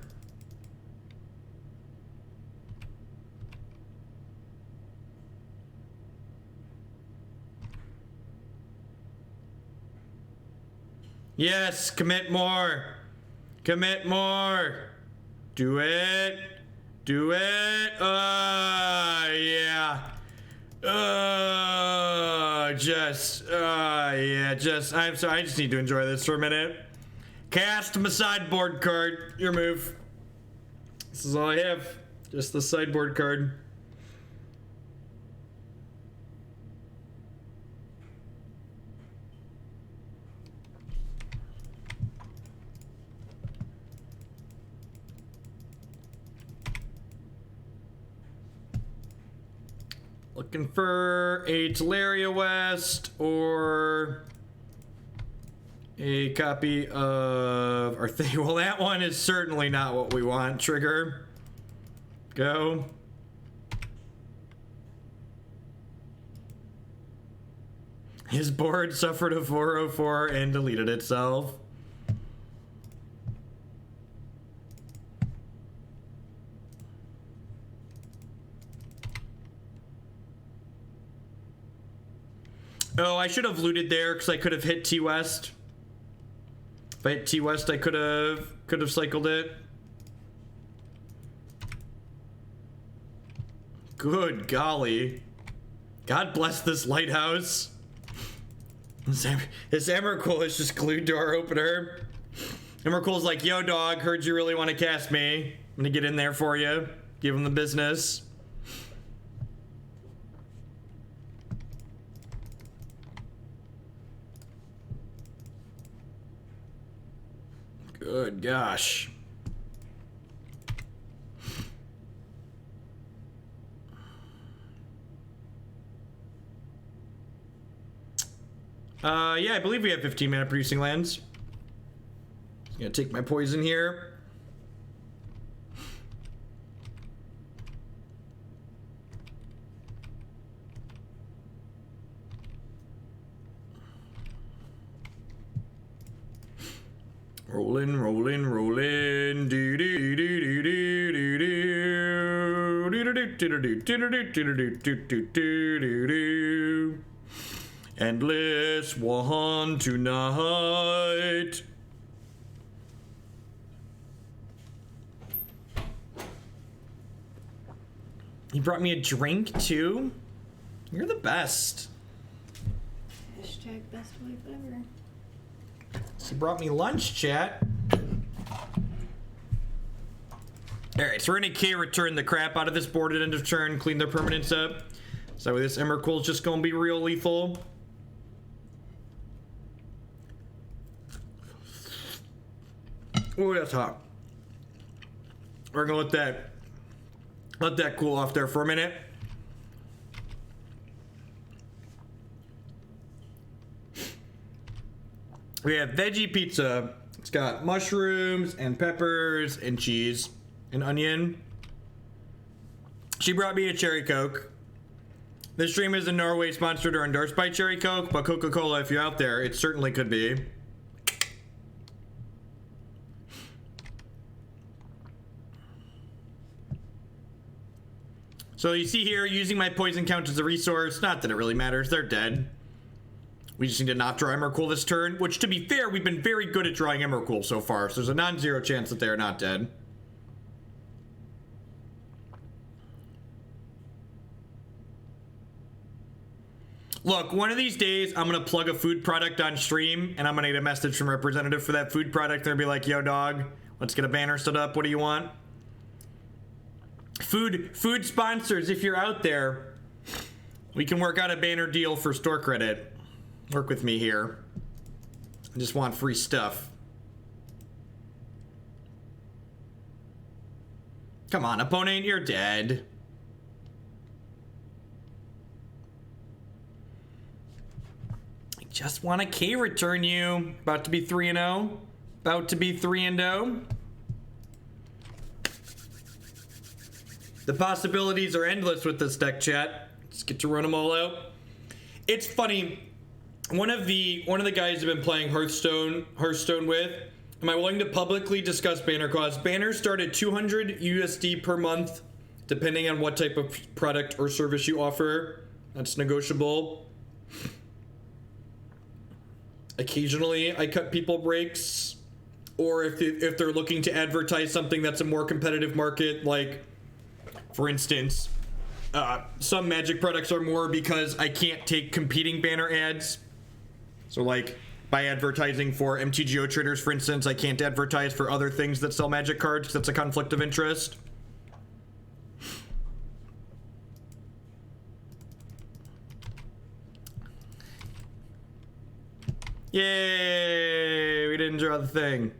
Yes, commit more. Commit more. Do it. Do it. Yeah. I'm sorry. I just need to enjoy this for a minute. Cast my sideboard card. Your move. This is all I have. Just the sideboard card. Looking for a Tolaria West or a copy of our thing. Well, that one is certainly not what we want. Trigger. Go. His board suffered a 404 and deleted itself. Oh, I should have looted there because I could have hit T-West. If I hit T-West, I could have cycled it. Good golly. God bless this lighthouse. This Emrakul is just glued to our opener. Emrakul's like, yo dog, heard you really want to cast me. I'm gonna get in there for you. Give him the business. Good gosh. Yeah, I believe we have 15 mana producing lands. I'm gonna take my poison here. Rollin', rollin', rollin', do do do do do do do do. Endless one tonight. You brought me a drink too? You're the best. Hashtag best wife ever. She brought me lunch, chat. Alright, so we're gonna K return the crap out of this board at end of turn, clean their permanents up. So this Emrakul is just gonna be real lethal. Oh, that's hot. We're gonna let that cool off there for a minute. We have veggie pizza. It's got mushrooms and peppers and cheese and onion. She brought me a cherry Coke. This stream is in no way sponsored or endorsed by Cherry Coke, but Coca-Cola, if you're out there, it certainly could be. So you see here, using my poison count as a resource. Not that it really matters, they're dead. We just need to not draw Emrakul this turn, which, to be fair, we've been very good at drawing Emrakul so far, so there's a non-zero chance that they are not dead. Look, one of these days, I'm gonna plug a food product on stream, and I'm gonna get a message from a representative for that food product. They're gonna be like, yo, dog, let's get a banner stood up. What do you want? Food sponsors, if you're out there, we can work out a banner deal for store credit. Work with me here. I just want free stuff. Come on, opponent, you're dead. I just want a K return you. About to be 3-0. About to be 3-0. The possibilities are endless with this deck, chat. Just get to run them all out. It's funny. One of the guys I've been playing Hearthstone with. Am I willing to publicly discuss banner costs? Banners start at 200 USD per month, depending on what type of product or service you offer. That's negotiable. Occasionally, I cut people breaks, or if they're looking to advertise something that's a more competitive market, like, for instance, some Magic products are more because I can't take competing banner ads. So, like, by advertising for MTGO traders, for instance, I can't advertise for other things that sell Magic cards because that's a conflict of interest. Yay! We didn't draw the thing.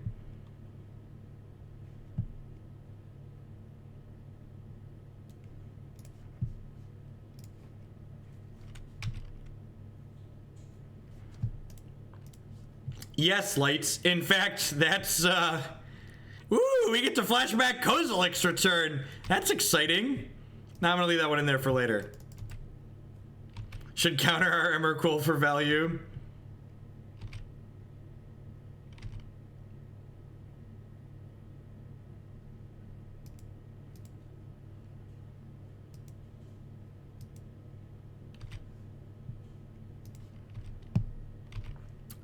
Yes, lights. In fact, that's, ooh, we get to flashback Kozilek's return. That's exciting. Now I'm gonna leave that one in there for later. Should counter our Emrakul for value.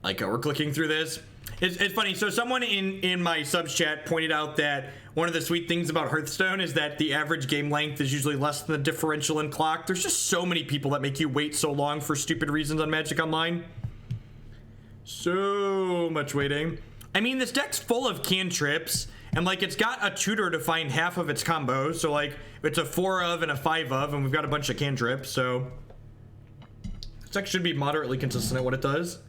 Like, we're clicking through this. It's funny. So someone in my subs chat pointed out that one of the sweet things about Hearthstone is that the average game length is usually less than the differential in clock. There's just so many people that make you wait so long for stupid reasons on Magic Online. So much waiting. I mean, this deck's full of cantrips, and like, it's got a tutor to find half of its combos. So like, it's a 4 of and a 5 of, and we've got a bunch of cantrips. So this deck should be moderately consistent at what it does.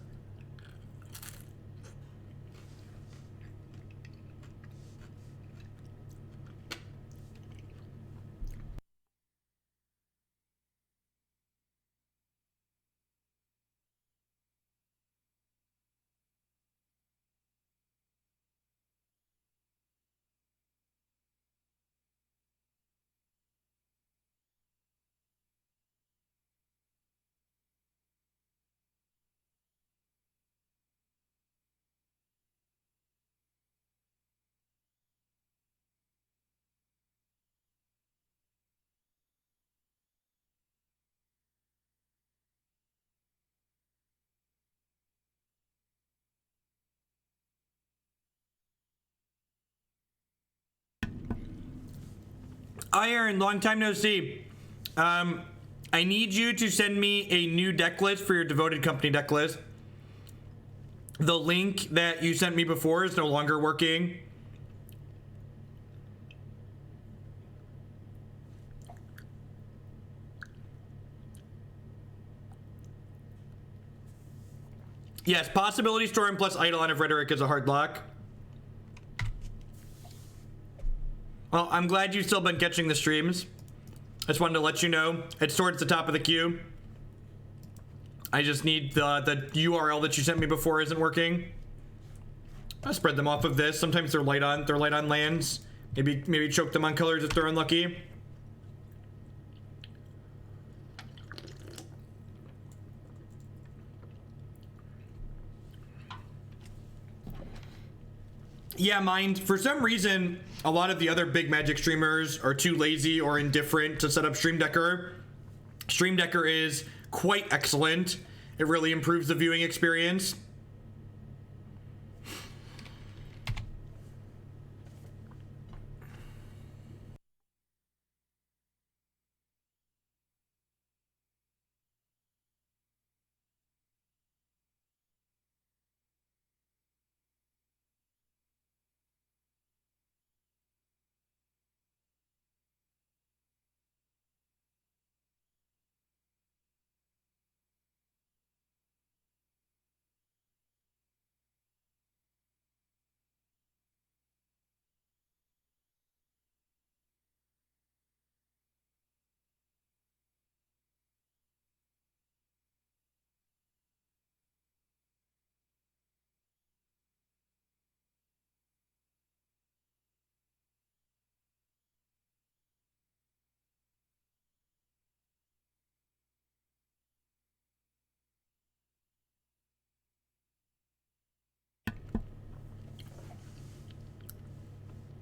Iron, long time no see. I need you to send me a new deck list for your devoted company deck list. The link that you sent me before is no longer working. Yes, Possibility Storm plus Eidolon of Rhetoric is a hard lock. Well, I'm glad you've still been catching the streams. I just wanted to let you know. It's towards the top of the queue. I just need the URL that you sent me before isn't working. I'll spread them off of this. Sometimes they're light on lands. Maybe choke them on colors if they're unlucky. Yeah, mind. For some reason, a lot of the other big Magic streamers are too lazy or indifferent to set up Stream Decker. Stream Decker is quite excellent. It really improves the viewing experience.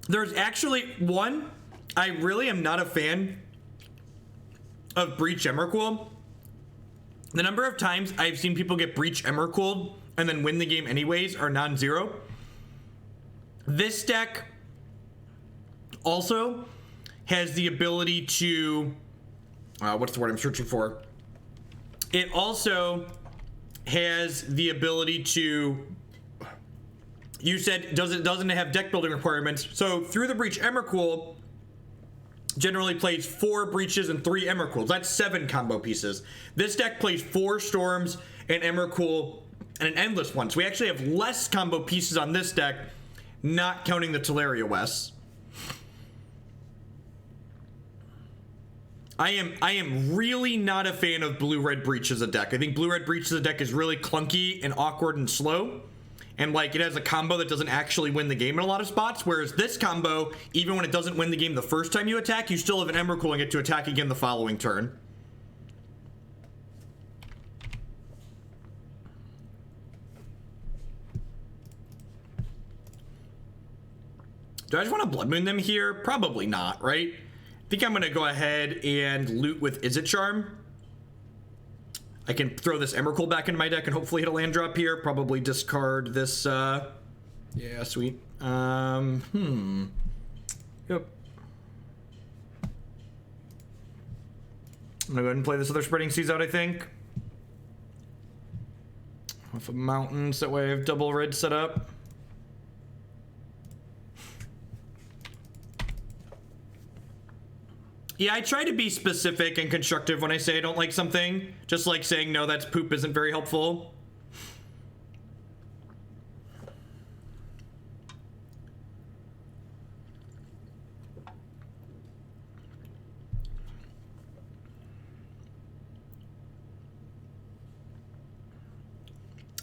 There's actually one, I really am not a fan of Breach Emrakul. The number of times I've seen people get Breach Emrakul and then win the game anyways are non-zero. This deck also has the ability to, what's the word I'm searching for? It also has the ability to, you said doesn't have deck building requirements. So through the Breach Emrakul generally plays 4 breaches and 3 Emrakuls. That's 7 combo pieces. This deck plays 4 storms, an Emrakul, and an endless one. So we actually have less combo pieces on this deck, not counting the Tolaria West. I am really not a fan of blue-red breach as a deck. I think blue-red breach as a deck is really clunky and awkward and slow. And like it has a combo that doesn't actually win the game in a lot of spots, whereas this combo, even when it doesn't win the game the first time you attack, you still have an Emrakul and get to attack again the following turn. Do I just want to Blood Moon them here? Probably not, right? I think I'm going to go ahead and loot with Izzet Charm. I can throw this Emrakul back into my deck and hopefully hit a land drop here. Probably discard this, yeah, sweet. Yep. I'm gonna go ahead and play this other Spreading Seas out, I think. Off of mountains, that way I have double red set up. Yeah, I try to be specific and constructive when I say I don't like something. Just like saying, no, that's poop isn't very helpful.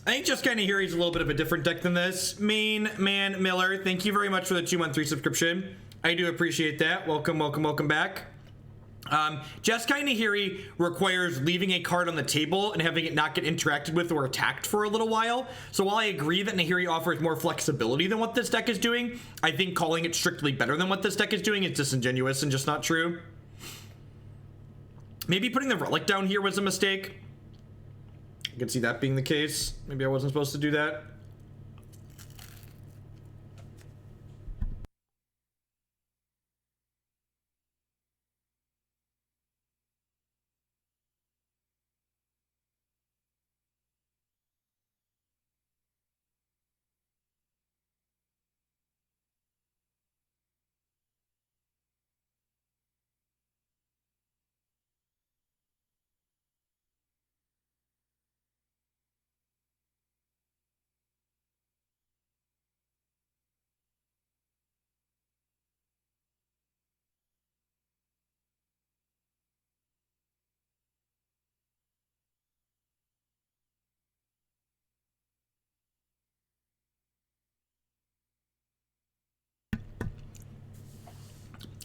I think Just Kinda Here he's a little bit of a different deck than this. Main Man Miller, thank you very much for the 2-month 3 subscription. I do appreciate that. Welcome, welcome, welcome back. Just Kinda Here requires leaving a card on the table and having it not get interacted with or attacked for a little while. So while I agree that Nahiri offers more flexibility than what this deck is doing, I think calling it strictly better than what this deck is doing is disingenuous and just not true. Maybe putting the Relic down here was a mistake. I can see that being the case. Maybe I wasn't supposed to do that.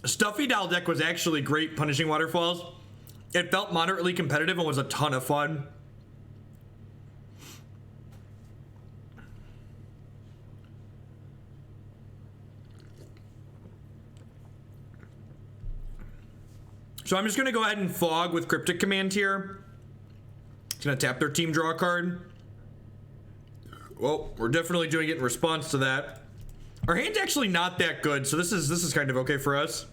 Stuffy Doll deck was actually great punishing waterfalls. It felt moderately competitive and was a ton of fun. So I'm just going to go ahead and fog with Cryptic Command here. It's going to tap their team, draw a card. Well, we're definitely doing it in response to that. Our hand's actually not that good, so this is kind of okay for us.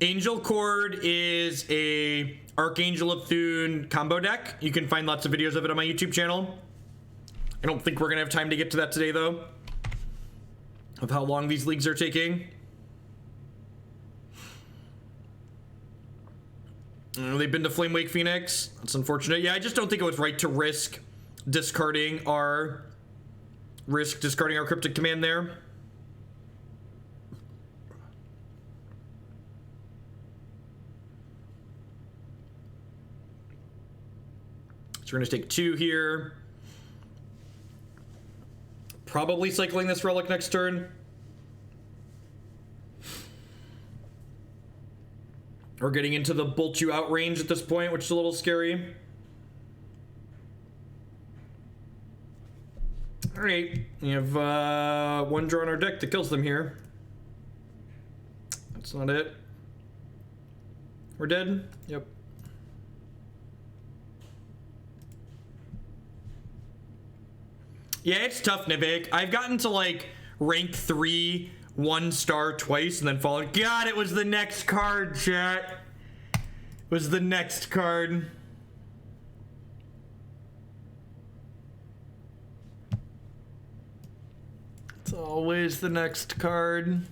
Angel Cord is a Archangel of Thune combo deck. You can find lots of videos of it on my YouTube channel. I don't think we're going to have time to get to that today, though, of how long these leagues are taking. They've been to Flamewake Phoenix. That's unfortunate. Yeah, I just don't think it was right to risk discarding our Cryptic Command there. So we're gonna take 2 here. Probably cycling this Relic next turn. Or getting into the bolt you out range at this point, which is a little scary. Alright, we have 1 draw on our deck that kills them here. That's not it. We're dead? Yep. Yeah, it's tough, Nivik. I've gotten to like rank 3 1-star twice and then fallen. God, it was the next card, chat. It was the next card. It's always the next card.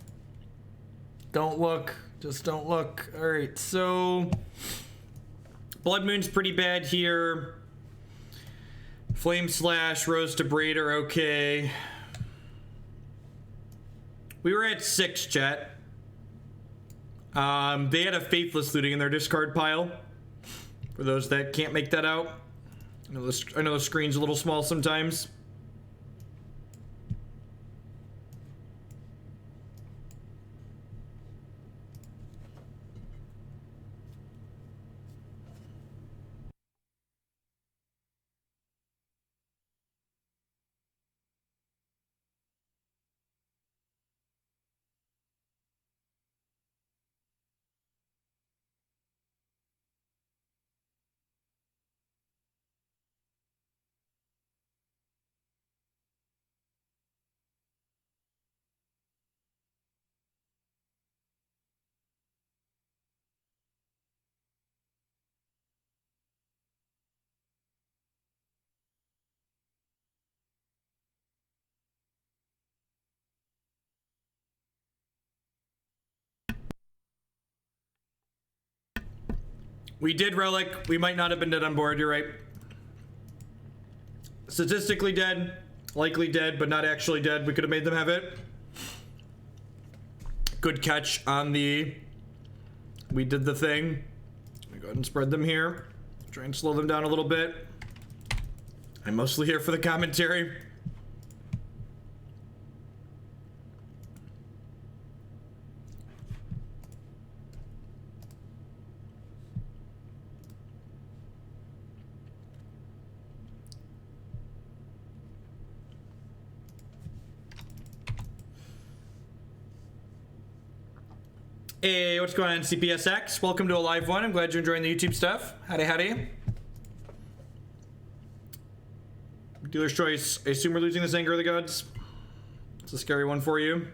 Don't look. Just don't look. Alright, so Blood Moon's pretty bad here. Flame Slash, Rose to Braid are okay. We were at 6, chat. They had a Faithless Looting in their discard pile. For those that can't make that out. I know the screen's a little small sometimes. We did Relic. We might not have been dead on board, you're right. Statistically dead. Likely dead, but not actually dead. We could have made them have it. Good catch on the... We did the thing. Let me go ahead and spread them here. Try and slow them down a little bit. I'm mostly here for the commentary. Hey, what's going on, CPSX? Welcome to a live one. I'm glad you're enjoying the YouTube stuff. Howdy, howdy. Dealer's choice. I assume we're losing this Anger of the Gods. It's a scary one for you.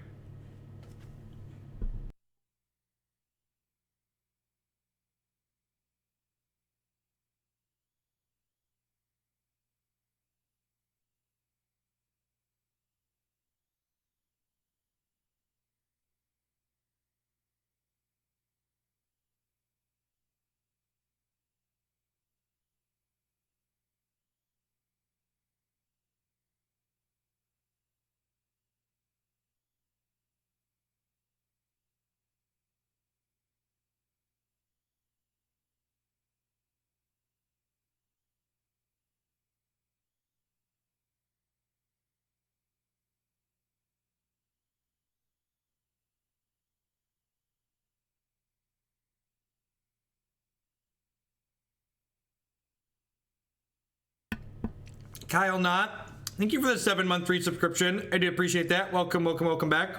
Kyle Knott, thank you for the 7-month free subscription. I do appreciate that. Welcome, welcome, welcome back.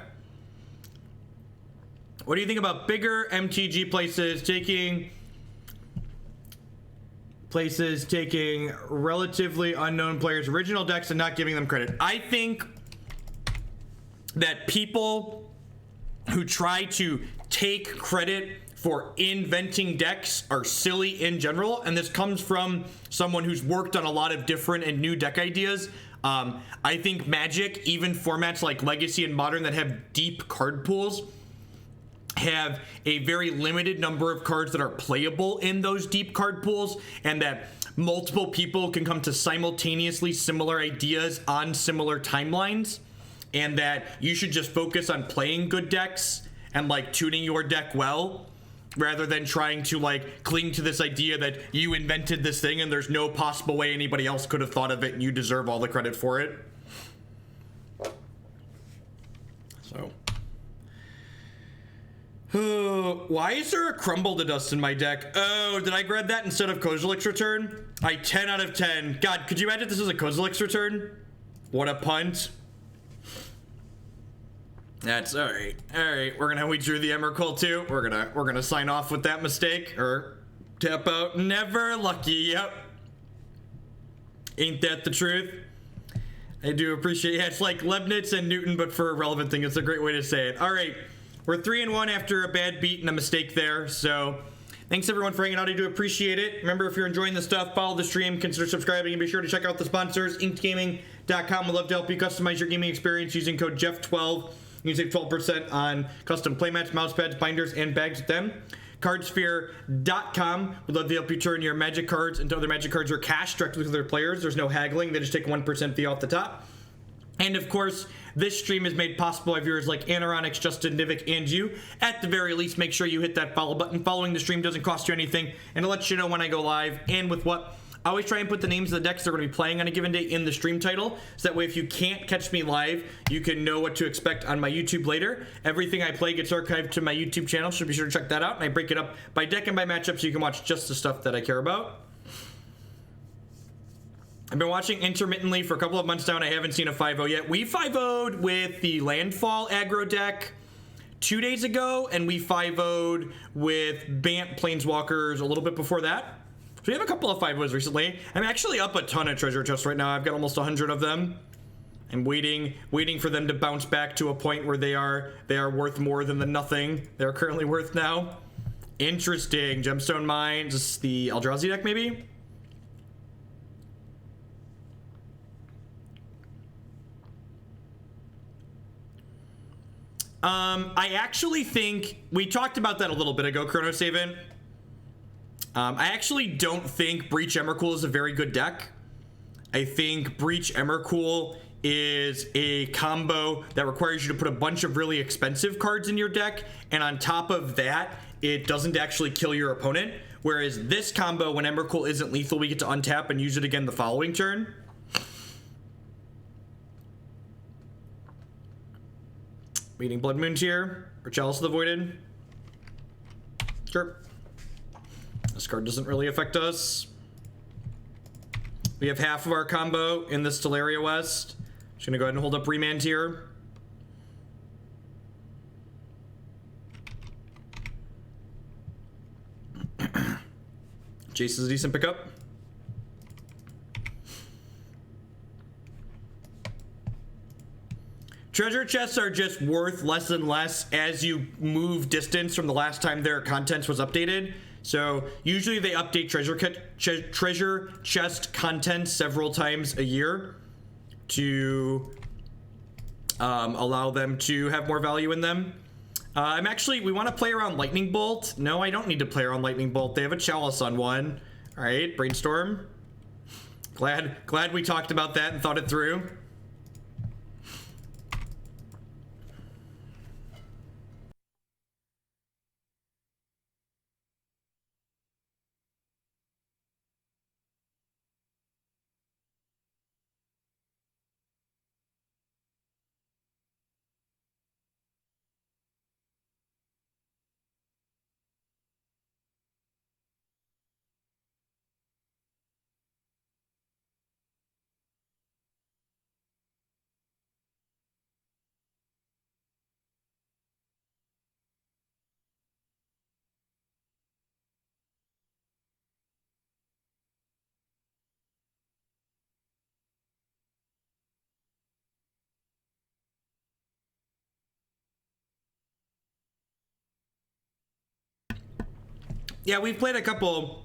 What do you think about bigger MTG places taking relatively unknown players' original decks and not giving them credit? I think that people who try to take credit for inventing decks are silly in general, and this comes from someone who's worked on a lot of different and new deck ideas. I think Magic, even formats like Legacy and Modern that have deep card pools, have a very limited number of cards that are playable in those deep card pools, and that multiple people can come to simultaneously similar ideas on similar timelines, and that you should just focus on playing good decks and like tuning your deck well, rather than trying to like cling to this idea that you invented this thing and there's no possible way anybody else could have thought of it and you deserve all the credit for it. So why is there a Crumble to Dust in my deck? Oh, did I grab that instead of Kozilek's Return? 10 out of 10. God, could you imagine this is a Kozilek's Return? What a punt. That's all right. All right, we're gonna weed through the Emrakul too. We're gonna sign off with that mistake or tap out. Never lucky. Yep. Ain't that the truth? I do appreciate. Yeah, it's like Leibniz and Newton, but for a relevant thing. It's a great way to say it. All right. We're 3-1 after a bad beat and a mistake there. So thanks everyone for hanging out. I do appreciate it. Remember, if you're enjoying the stuff, follow the stream, consider subscribing, and be sure to check out the sponsors. InkedGaming.com would love to help you customize your gaming experience using code Jeff12. You can save 12% on custom playmats, mouse pads, binders, and bags with them. Cardsphere.com would love to help you turn your Magic cards into other Magic cards or cash directly to their players. There's no haggling. They just take 1% fee off the top. And of course, this stream is made possible by viewers like Anaronix, Justin, Nivik, and you. At the very least, make sure you hit that follow button. Following the stream doesn't cost you anything, and it lets you know when I go live and with what. I always try and put the names of the decks they're going to be playing on a given day in the stream title, so that way if you can't catch me live, you can know what to expect on my YouTube later. Everything I play gets archived to my YouTube channel, so be sure to check that out. And I break it up by deck and by matchup so you can watch just the stuff that I care about. I've been watching intermittently for a couple of months now, and I haven't seen a 5-0 yet. We 5-0'd with the Landfall aggro deck 2 days ago, and we 5-0'd with Bant Planeswalkers a little bit before that. So we have a couple of 5-0s recently. I'm actually up a ton of treasure chests right now. I've got almost 100 of them. I'm waiting for them to bounce back to a point where they are worth more than the nothing they're currently worth now. Interesting. Gemstone Mines, the Eldrazi deck maybe? I actually think we talked about that a little bit ago, Chronosaven. I actually don't think Breach Emrakul is a very good deck. I think Breach Emrakul is a combo that requires you to put a bunch of really expensive cards in your deck, and on top of that, it doesn't actually kill your opponent. Whereas this combo, when Emrakul isn't lethal, we get to untap and use it again the following turn. Meeting Blood Moons here, or Chalice of the Voided. Sure. This card doesn't really affect us. We have half of our combo in this Tolaria West. Just gonna go ahead and hold up Remand here. Jace is a decent pickup. Treasure chests are just worth less and less as you move distance from the last time their contents was updated. So usually they update treasure chest content several times a year to allow them to have more value in them. We want to play around Lightning Bolt. No, I don't need to play around Lightning Bolt. They have a Chalice on one. All right, Brainstorm. Glad we talked about that and thought it through. Yeah, we've played a couple.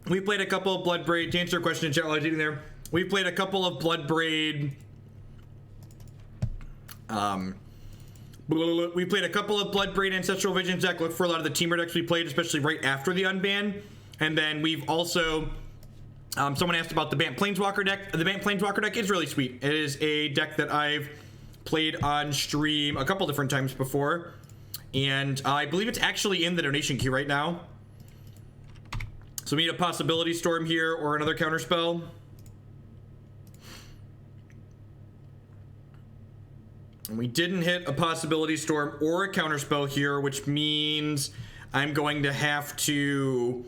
We played a couple of Bloodbraid. To answer your question in chat while I was eating there, we played a couple of Bloodbraid. We played a couple of Bloodbraid Ancestral Visions deck. Look for a lot of the teamer decks we played, especially right after the unban. And then we've also, someone asked about the Bant Planeswalker deck. The Bant Planeswalker deck is really sweet. It is a deck that I've played on stream a couple different times before. And I believe it's actually in the donation queue right now. So we need a Possibility Storm here or another counterspell. And we didn't hit a Possibility Storm or a counterspell here, which means I'm going to have to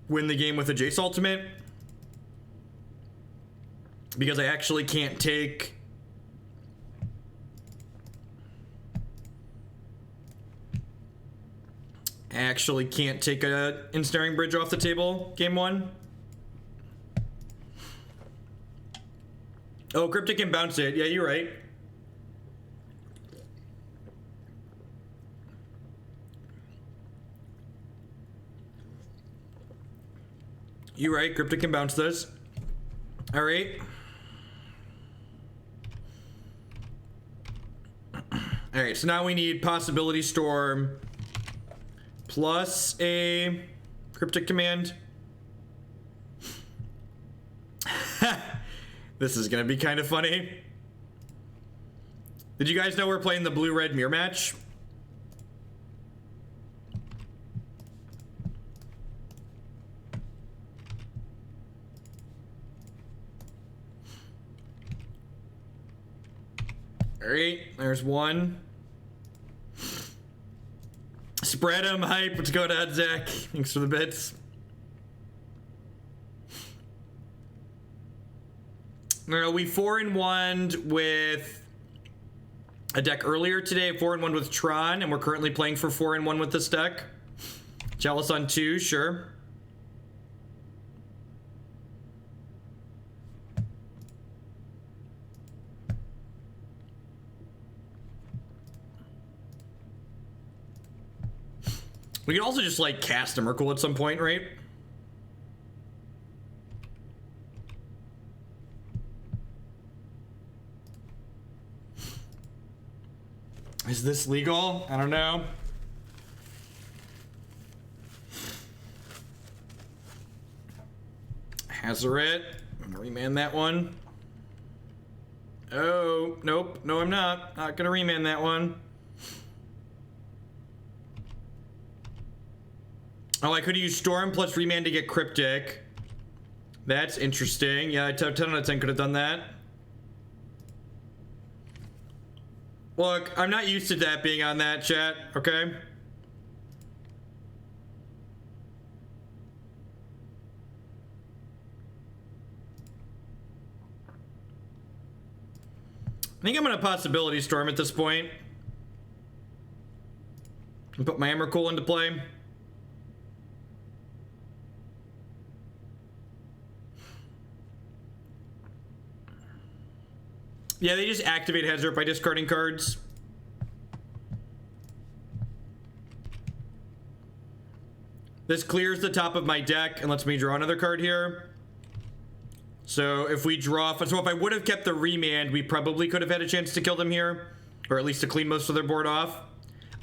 win the game with a Jace ultimate. Because I actually can't take... a Ensnaring Bridge off the table, game one. Oh, Cryptic can bounce it. Yeah, you're right. You're right, Cryptic can bounce this. All right. All right, so now we need Possibility Storm plus a Cryptic Command. This is gonna be kind of funny. Did you guys know we're playing the blue-red mirror match? All right, there's one. Spread him, hype. Let's go to Zach. Thanks for the bits. No, we 4-1'd with a deck earlier today. 4-1 with Tron, and we're currently playing for 4-1 with this deck. Chalice on 2, sure. We can also just like cast Emrakul at some point, right? Is this legal? I don't know. Hazoret. I'm gonna remand that one. Oh, nope. No, I'm not. Not gonna remand that one. Oh, I could use Storm plus Remand to get Cryptic. That's interesting. Yeah, 10 out of 10 could have done that. Look, I'm not used to that being on that, chat, okay? I think I'm gonna Possibility Storm at this point. And put my Emrakul into play. Yeah, they just activate Hazoret by discarding cards. This clears the top of my deck and lets me draw another card here. So if we draw, so if I would have kept the Remand, we probably could have had a chance to kill them here, or at least to clean most of their board off.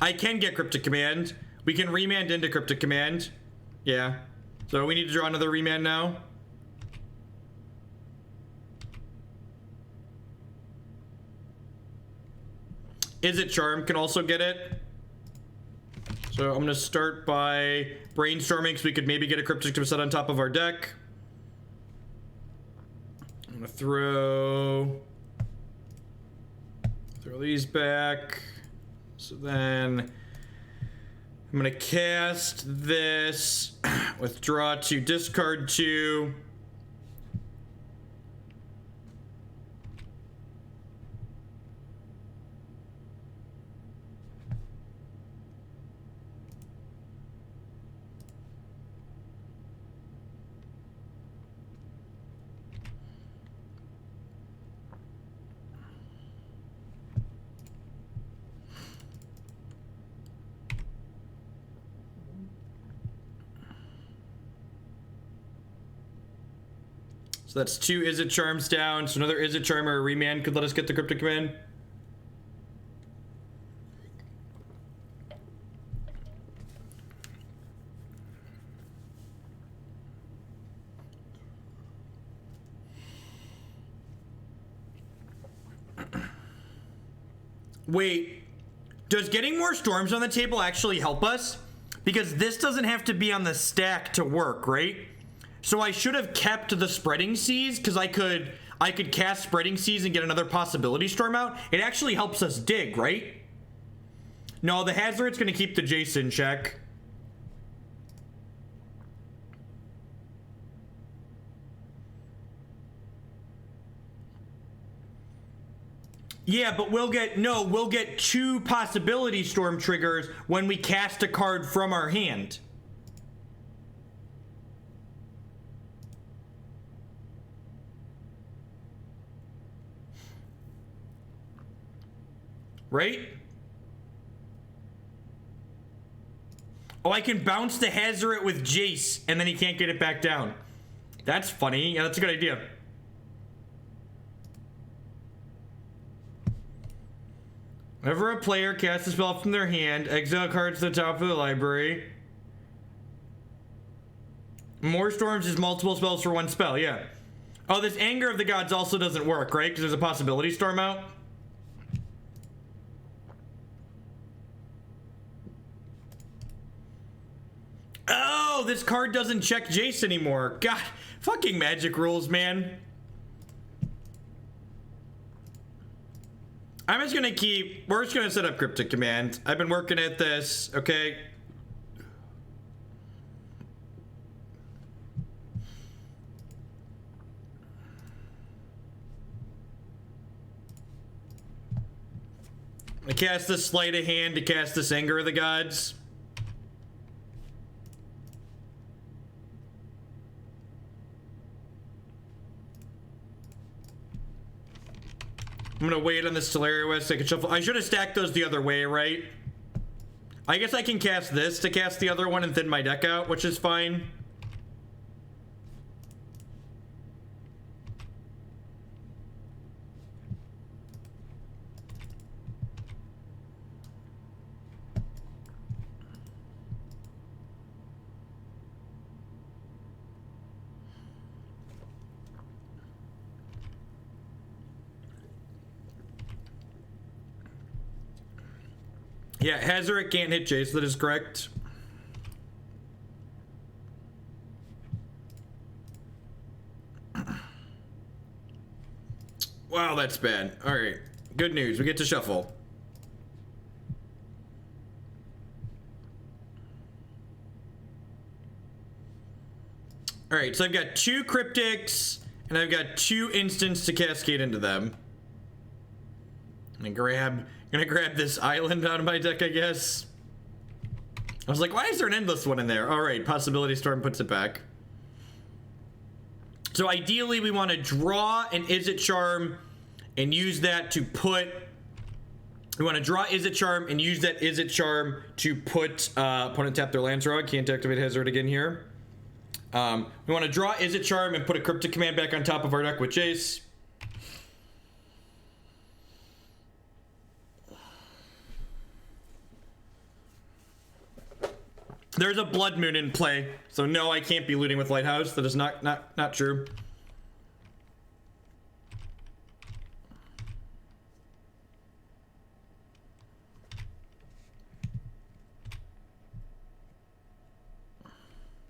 I can get Cryptic Command. We can Remand into Cryptic Command. Yeah. So we need to draw another Remand now. Izzet Charm can also get it. So I'm gonna start by brainstorming because we could maybe get a Cryptic to set on top of our deck. I'm gonna throw these back. So then I'm gonna cast this, withdraw 2, discard 2. So that's 2 Izzet Charms down. So another Izzet Charm or a Remand could let us get the Cryptic Command. Wait, does getting more storms on the table actually help us? Because this doesn't have to be on the stack to work, right? So I should have kept the Spreading Seas because I could cast Spreading Seas and get another Possibility Storm out. It actually helps us dig, right? No, the Hazard's gonna keep the Jace in check. Yeah, but we'll get 2 Possibility Storm triggers when we cast a card from our hand. Right? Oh, I can bounce the Hazard with Jace, and then he can't get it back down. That's funny. Yeah, that's a good idea. Whenever a player casts a spell from their hand, exile cards to the top of the library. More storms is multiple spells for 1 spell, yeah. Oh, this Anger of the Gods also doesn't work, right? Because there's a Possibility Storm out. Oh, this card doesn't check Jace anymore. God, fucking Magic rules, man. We're just gonna set up Cryptic Command. I've been working at this, okay? I cast this Sleight of Hand to cast this Anger of the Gods. I'm gonna wait on this Tolaria West. I can shuffle. I should have stacked those the other way, right? I guess I can cast this to cast the other one and thin my deck out, which is fine. Yeah, Hazard can't hit Jace, that is correct. Wow, that's bad. Alright, good news, we get to shuffle. Alright, so I've got 2 Cryptics, and I've got 2 instants to cascade into them. I'm gonna grab this island out of my deck, I guess. I was like, why is there an endless one in there? All right, Possibility Storm puts it back. So ideally, we want to draw an Izzet Charm and use that to put... We want to draw Izzet Charm and use that Izzet Charm to put... opponent tap their lands draw. Can't activate Hazard again here. We want to draw Izzet Charm and put a Cryptic Command back on top of our deck with Jace. There's a Blood Moon in play, so no, I can't be looting with Lighthouse. That is not true.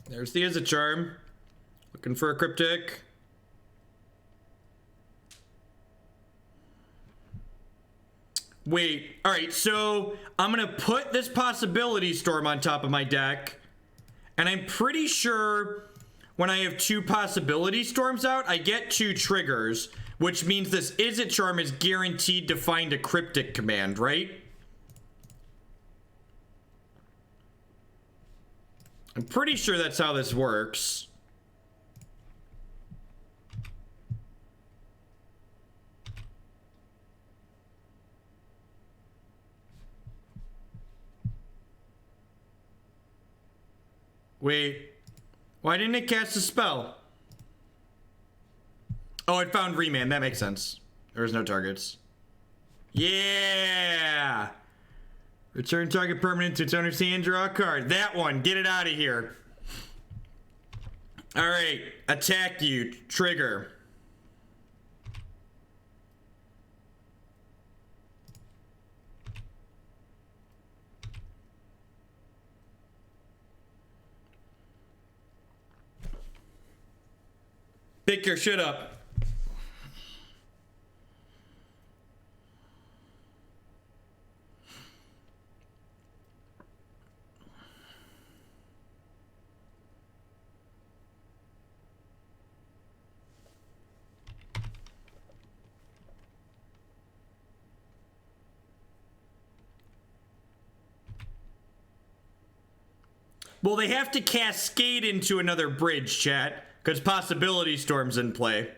There's the Izzet Charm. Looking for a Cryptic. Wait, all right, so I'm gonna put this Possibility Storm on top of my deck, and I'm pretty sure when I have 2 Possibility Storms out, I get 2 triggers, which means this Izzet Charm is guaranteed to find a Cryptic Command, right? I'm pretty sure that's how this works. Wait, why didn't it cast a spell? Oh, it found Remand. That makes sense. There's no targets. Yeah! Return target permanent to its owner's hand, draw a card. That one. Get it out of here. Alright. Attack you. Trigger. Pick your shit up. Well, they have to cascade into another bridge, chat, because Possibility Storm's in play.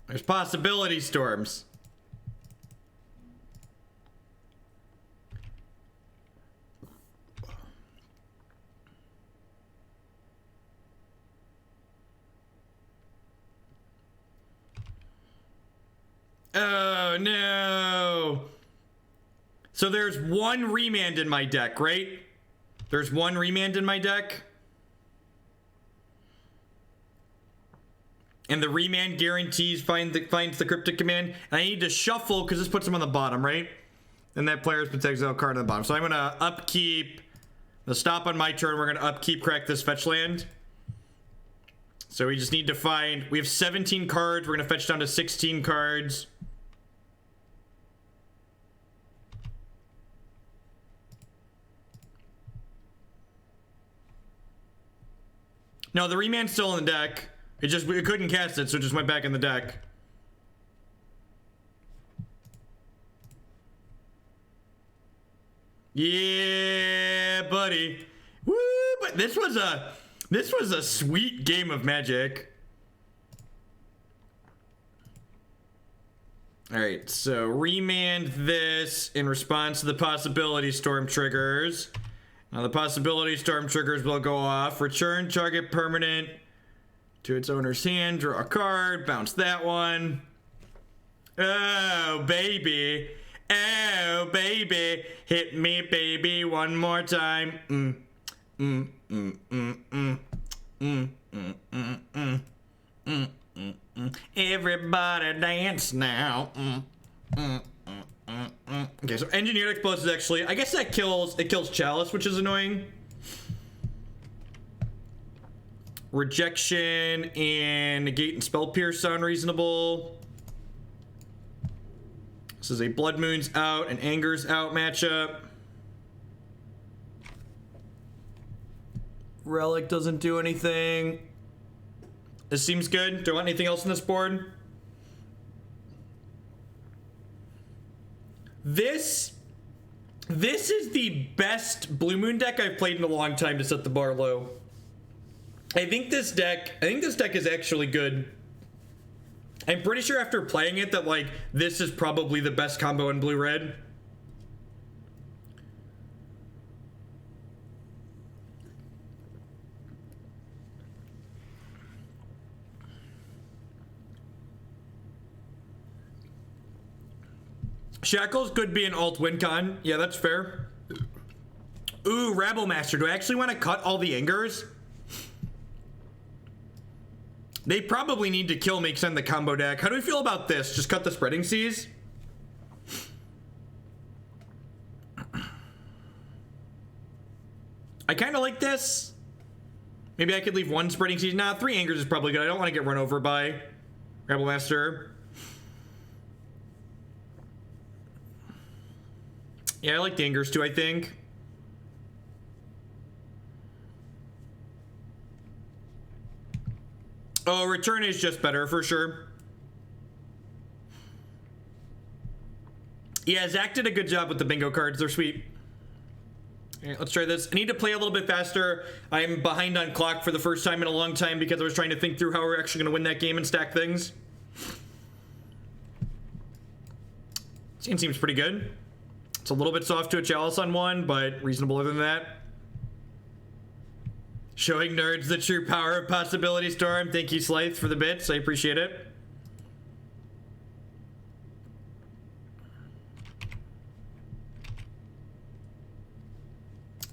There's Possibility Storms. Oh, no. So there's one Remand in my deck, right? There's one Remand in my deck. And the Remand guarantees finds the Cryptic Command. And I need to shuffle because this puts them on the bottom, right? And that player's puts exile card on the bottom. So I'm going to upkeep. The stop on my turn. We're going to upkeep, crack this fetch land. So we just need to find. We have 17 cards. We're going to fetch down to 16 cards. No, the Remand's still in the deck. It couldn't cast it, so it just went back in the deck. Yeah, buddy. Woo! But this was a sweet game of Magic. All right, so Remand this in response to the Possibility Storm triggers. Now the Possibility Storm triggers will go off. Return target permanent to its owner's hand. Draw a card. Bounce that one. Oh, baby. Oh, baby. Hit me, baby, one more time. Everybody dance now. Okay, so Engineered Explosives actually, I guess that kills Chalice, which is annoying. Rejection and Negate and Spell Pierce sound reasonable. This is a Blood Moon's out and Anger's out matchup. Relic doesn't do anything. This seems good. Do I want anything else on this board? This is the best Blue Moon deck I've played in a long time to set the bar low. I think this deck is actually good. I'm pretty sure after playing it that like this is probably the best combo in blue red. Shackles could be an alt win con. Yeah, that's fair. Ooh, Rabble Master. Do I actually want to cut all the Angers? They probably need to kill me, send the combo deck. How do we feel about this? Just cut the Spreading Seas? I kind of like this. Maybe I could leave one Spreading Seas. Nah, 3 Angers is probably good. I don't want to get run over by Rabble Master. Yeah, I like the Angers too, I think. Oh, Return is just better for sure. Yeah, Zach did a good job with the bingo cards. They're sweet. All right, let's try this. I need to play a little bit faster. I'm behind on clock for the first time in a long time because I was trying to think through how we're actually going to win that game and stack things. Scene seems pretty good. It's a little bit soft to a Chalice on one, but reasonable other than that. Showing nerds the true power of Possibility Storm. Thank you, Slythe, for the bits. I appreciate it.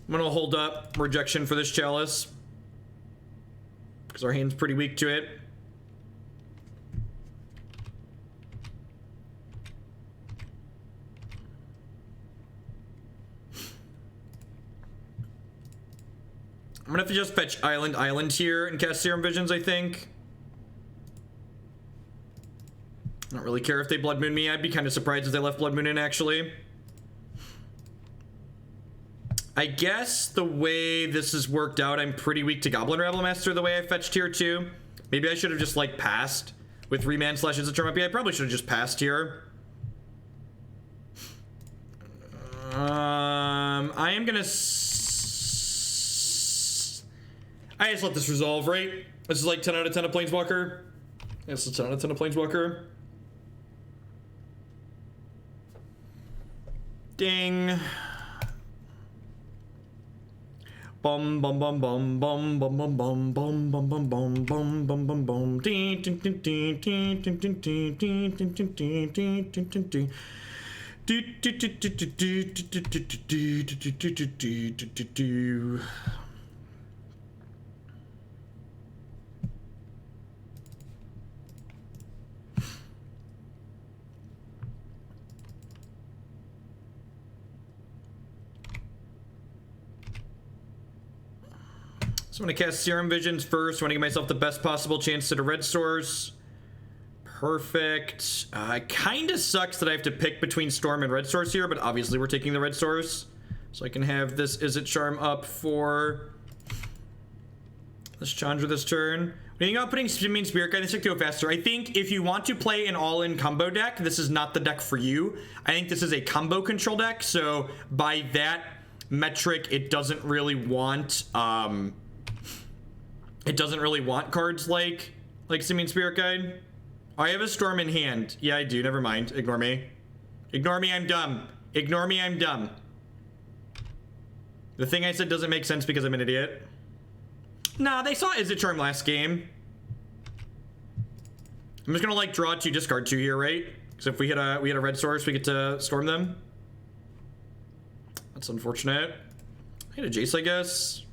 I'm gonna hold up Rejection for this Chalice, because our hand's pretty weak to it. I'm gonna have to just fetch Island here and cast Serum Visions, I think. I don't really care if they Blood Moon me. I'd be kind of surprised if they left Blood Moon in, actually. I guess the way this has worked out, I'm pretty weak to Goblin Rabblemaster the way I fetched here, too. Maybe I should have just, like, passed with Remand / Izzet Charm. I probably should have just passed here. I am gonna... I just let this resolve, right? This is like 10 out of 10 of Planeswalker. Yes, it's 10 out of 10 of Planeswalker. Ding. Bum bum bum bum bum bum bum bum bum bum bum bum bum bum bum bum. Ding ding ding ding ding ding ding ding ding ding ding ding ding ding ding. Do do do do do do do do do do do do do. So I'm gonna cast Serum Visions first. I wanna give myself the best possible chance to the red source. Perfect. It kinda sucks that I have to pick between Storm and red source here, but obviously we're taking the red source. So I can have this Izzet Charm up for this Chandra this turn. When you think about putting Simian Spirit Guide, this should go faster. I think if you want to play an all-in combo deck, this is not the deck for you. I think this is a combo control deck, so by that metric, it doesn't really want cards like Simian Spirit Guide. Oh, I have a Storm in hand. Yeah, I do. Never mind. Ignore me. Ignore me, I'm dumb. Ignore me, I'm dumb. The thing I said doesn't make sense because I'm an idiot. Nah, they saw Izzet Charm last game. I'm just gonna like draw 2, discard 2 here, right? Because if we hit a red source, we get to storm them. That's unfortunate. I hit a Jace, I guess.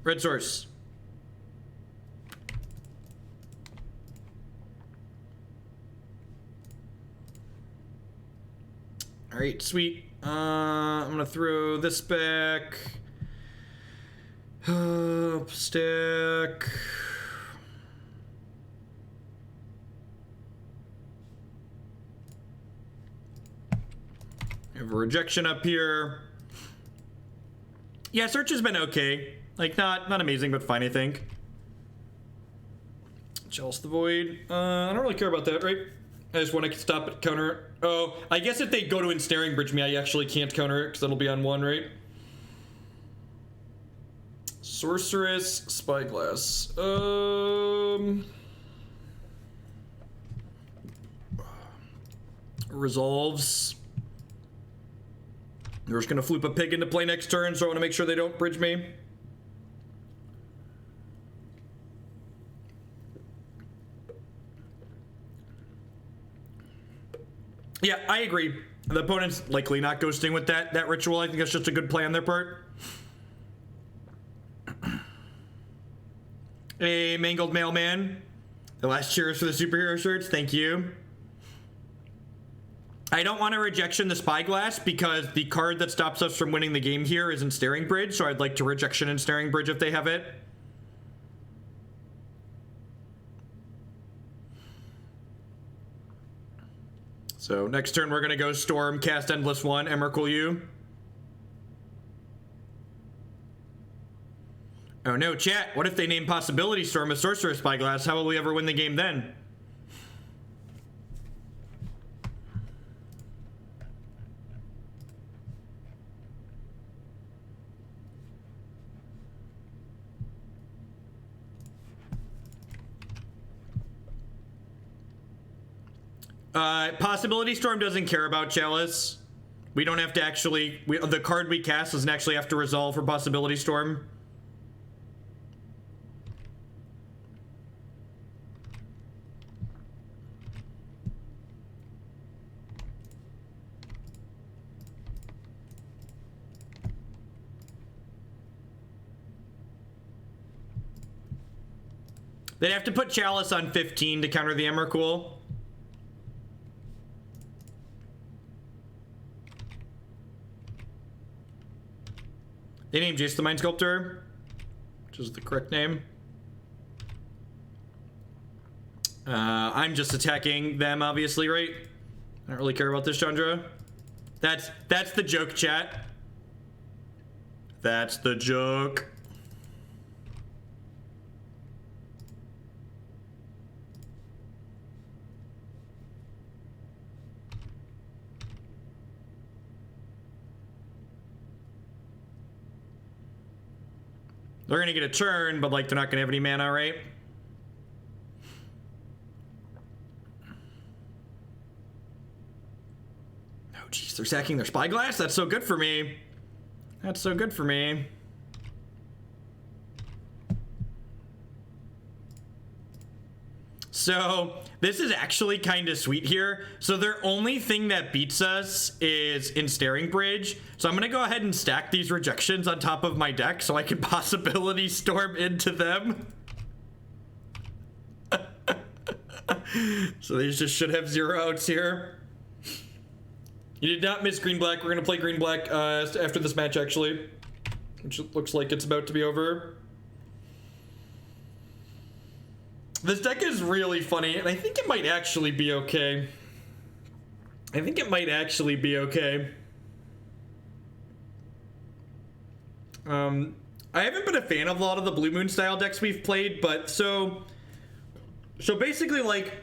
Red source. All right, sweet. I'm gonna throw this back. Up stack. I have a rejection up here. Yeah, search has been okay. Like, not amazing, but fine, I think. Chalice the Void. I don't really care about that, right? I just want to stop it, counter it. Oh, I guess if they go to Ensnaring Bridge me, I actually can't counter it, because that'll be on 1, right? Sorceress, Spyglass. Resolves. We're just gonna floop a pig into play next turn, so I want to make sure they don't bridge me. Yeah, I agree. The opponent's likely not ghosting with that ritual. I think that's just a good play on their part. A Mangled Mailman. The last cheers for the superhero shirts. Thank you. I don't want a rejection the Spyglass because the card that stops us from winning the game here is Ensnaring Bridge, so I'd like to rejection Ensnaring Bridge if they have it. So next turn we're gonna go Storm, cast Endless One, Emrakul you. Oh no, chat, what if they name Possibility Storm a Sorcerer Spyglass? How will we ever win the game then? Possibility Storm doesn't care about Chalice. We don't have to actually... the card we cast doesn't actually have to resolve for Possibility Storm. They'd have to put Chalice on 15 to counter the Emrakul. They named Jace the Mind Sculptor, which is the correct name. I'm just attacking them, obviously, right? I don't really care about this, Chandra. That's the joke, chat. That's the joke. They're gonna get a turn, but like they're not gonna have any mana, right? Oh jeez, they're sacking their Spyglass? That's so good for me. That's so good for me. So this is actually kind of sweet here. So their only thing that beats us is Ensnaring Bridge. So I'm gonna go ahead and stack these rejections on top of my deck so I can Possibility Storm into them. So these just should have 0 outs here. You did not miss green-black. We're gonna play green-black after this match, actually, which looks like it's about to be over. This deck is really funny, and I think it might actually be okay. I think it might actually be okay. I haven't been a fan of a lot of the Blue Moon style decks we've played, but so basically, like,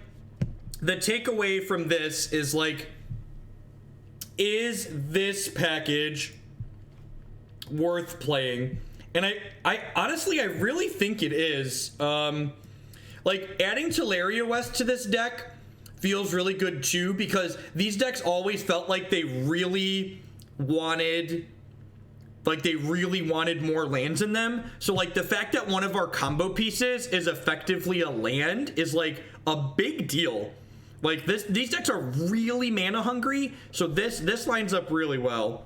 the takeaway from this is, like, is this package worth playing? And I honestly, I really think it is. Like, adding Tolaria West to this deck feels really good too, because these decks always felt like they really wanted more lands in them. So like the fact that one of our combo pieces is effectively a land is like a big deal. Like these decks are really mana hungry, so this lines up really well.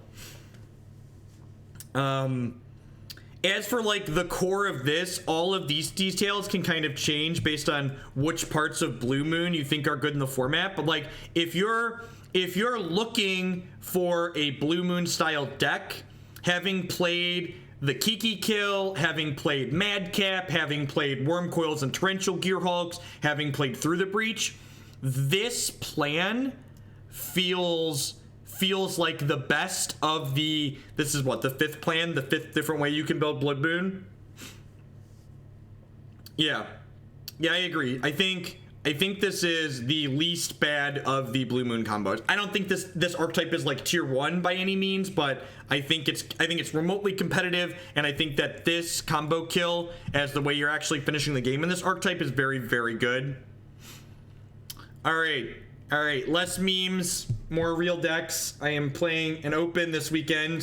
As for like the core of this, all of these details can kind of change based on which parts of Blue Moon you think are good in the format. But like if you're looking for a Blue Moon style deck, having played the Kiki Kill, having played Madcap, having played Wormcoils and Torrential Gearhulks, having played Through the Breach, this plan feels like the best of the... This is what, the 5th plan? The 5th different way you can build Blood Moon? Yeah, I agree. I think this is the least bad of the Blue Moon combos. I don't think this archetype is like tier 1 by any means, but I think it's remotely competitive, and I think that this combo kill as the way you're actually finishing the game in this archetype is very, very good. All right, less memes, more real decks. I am playing an open this weekend.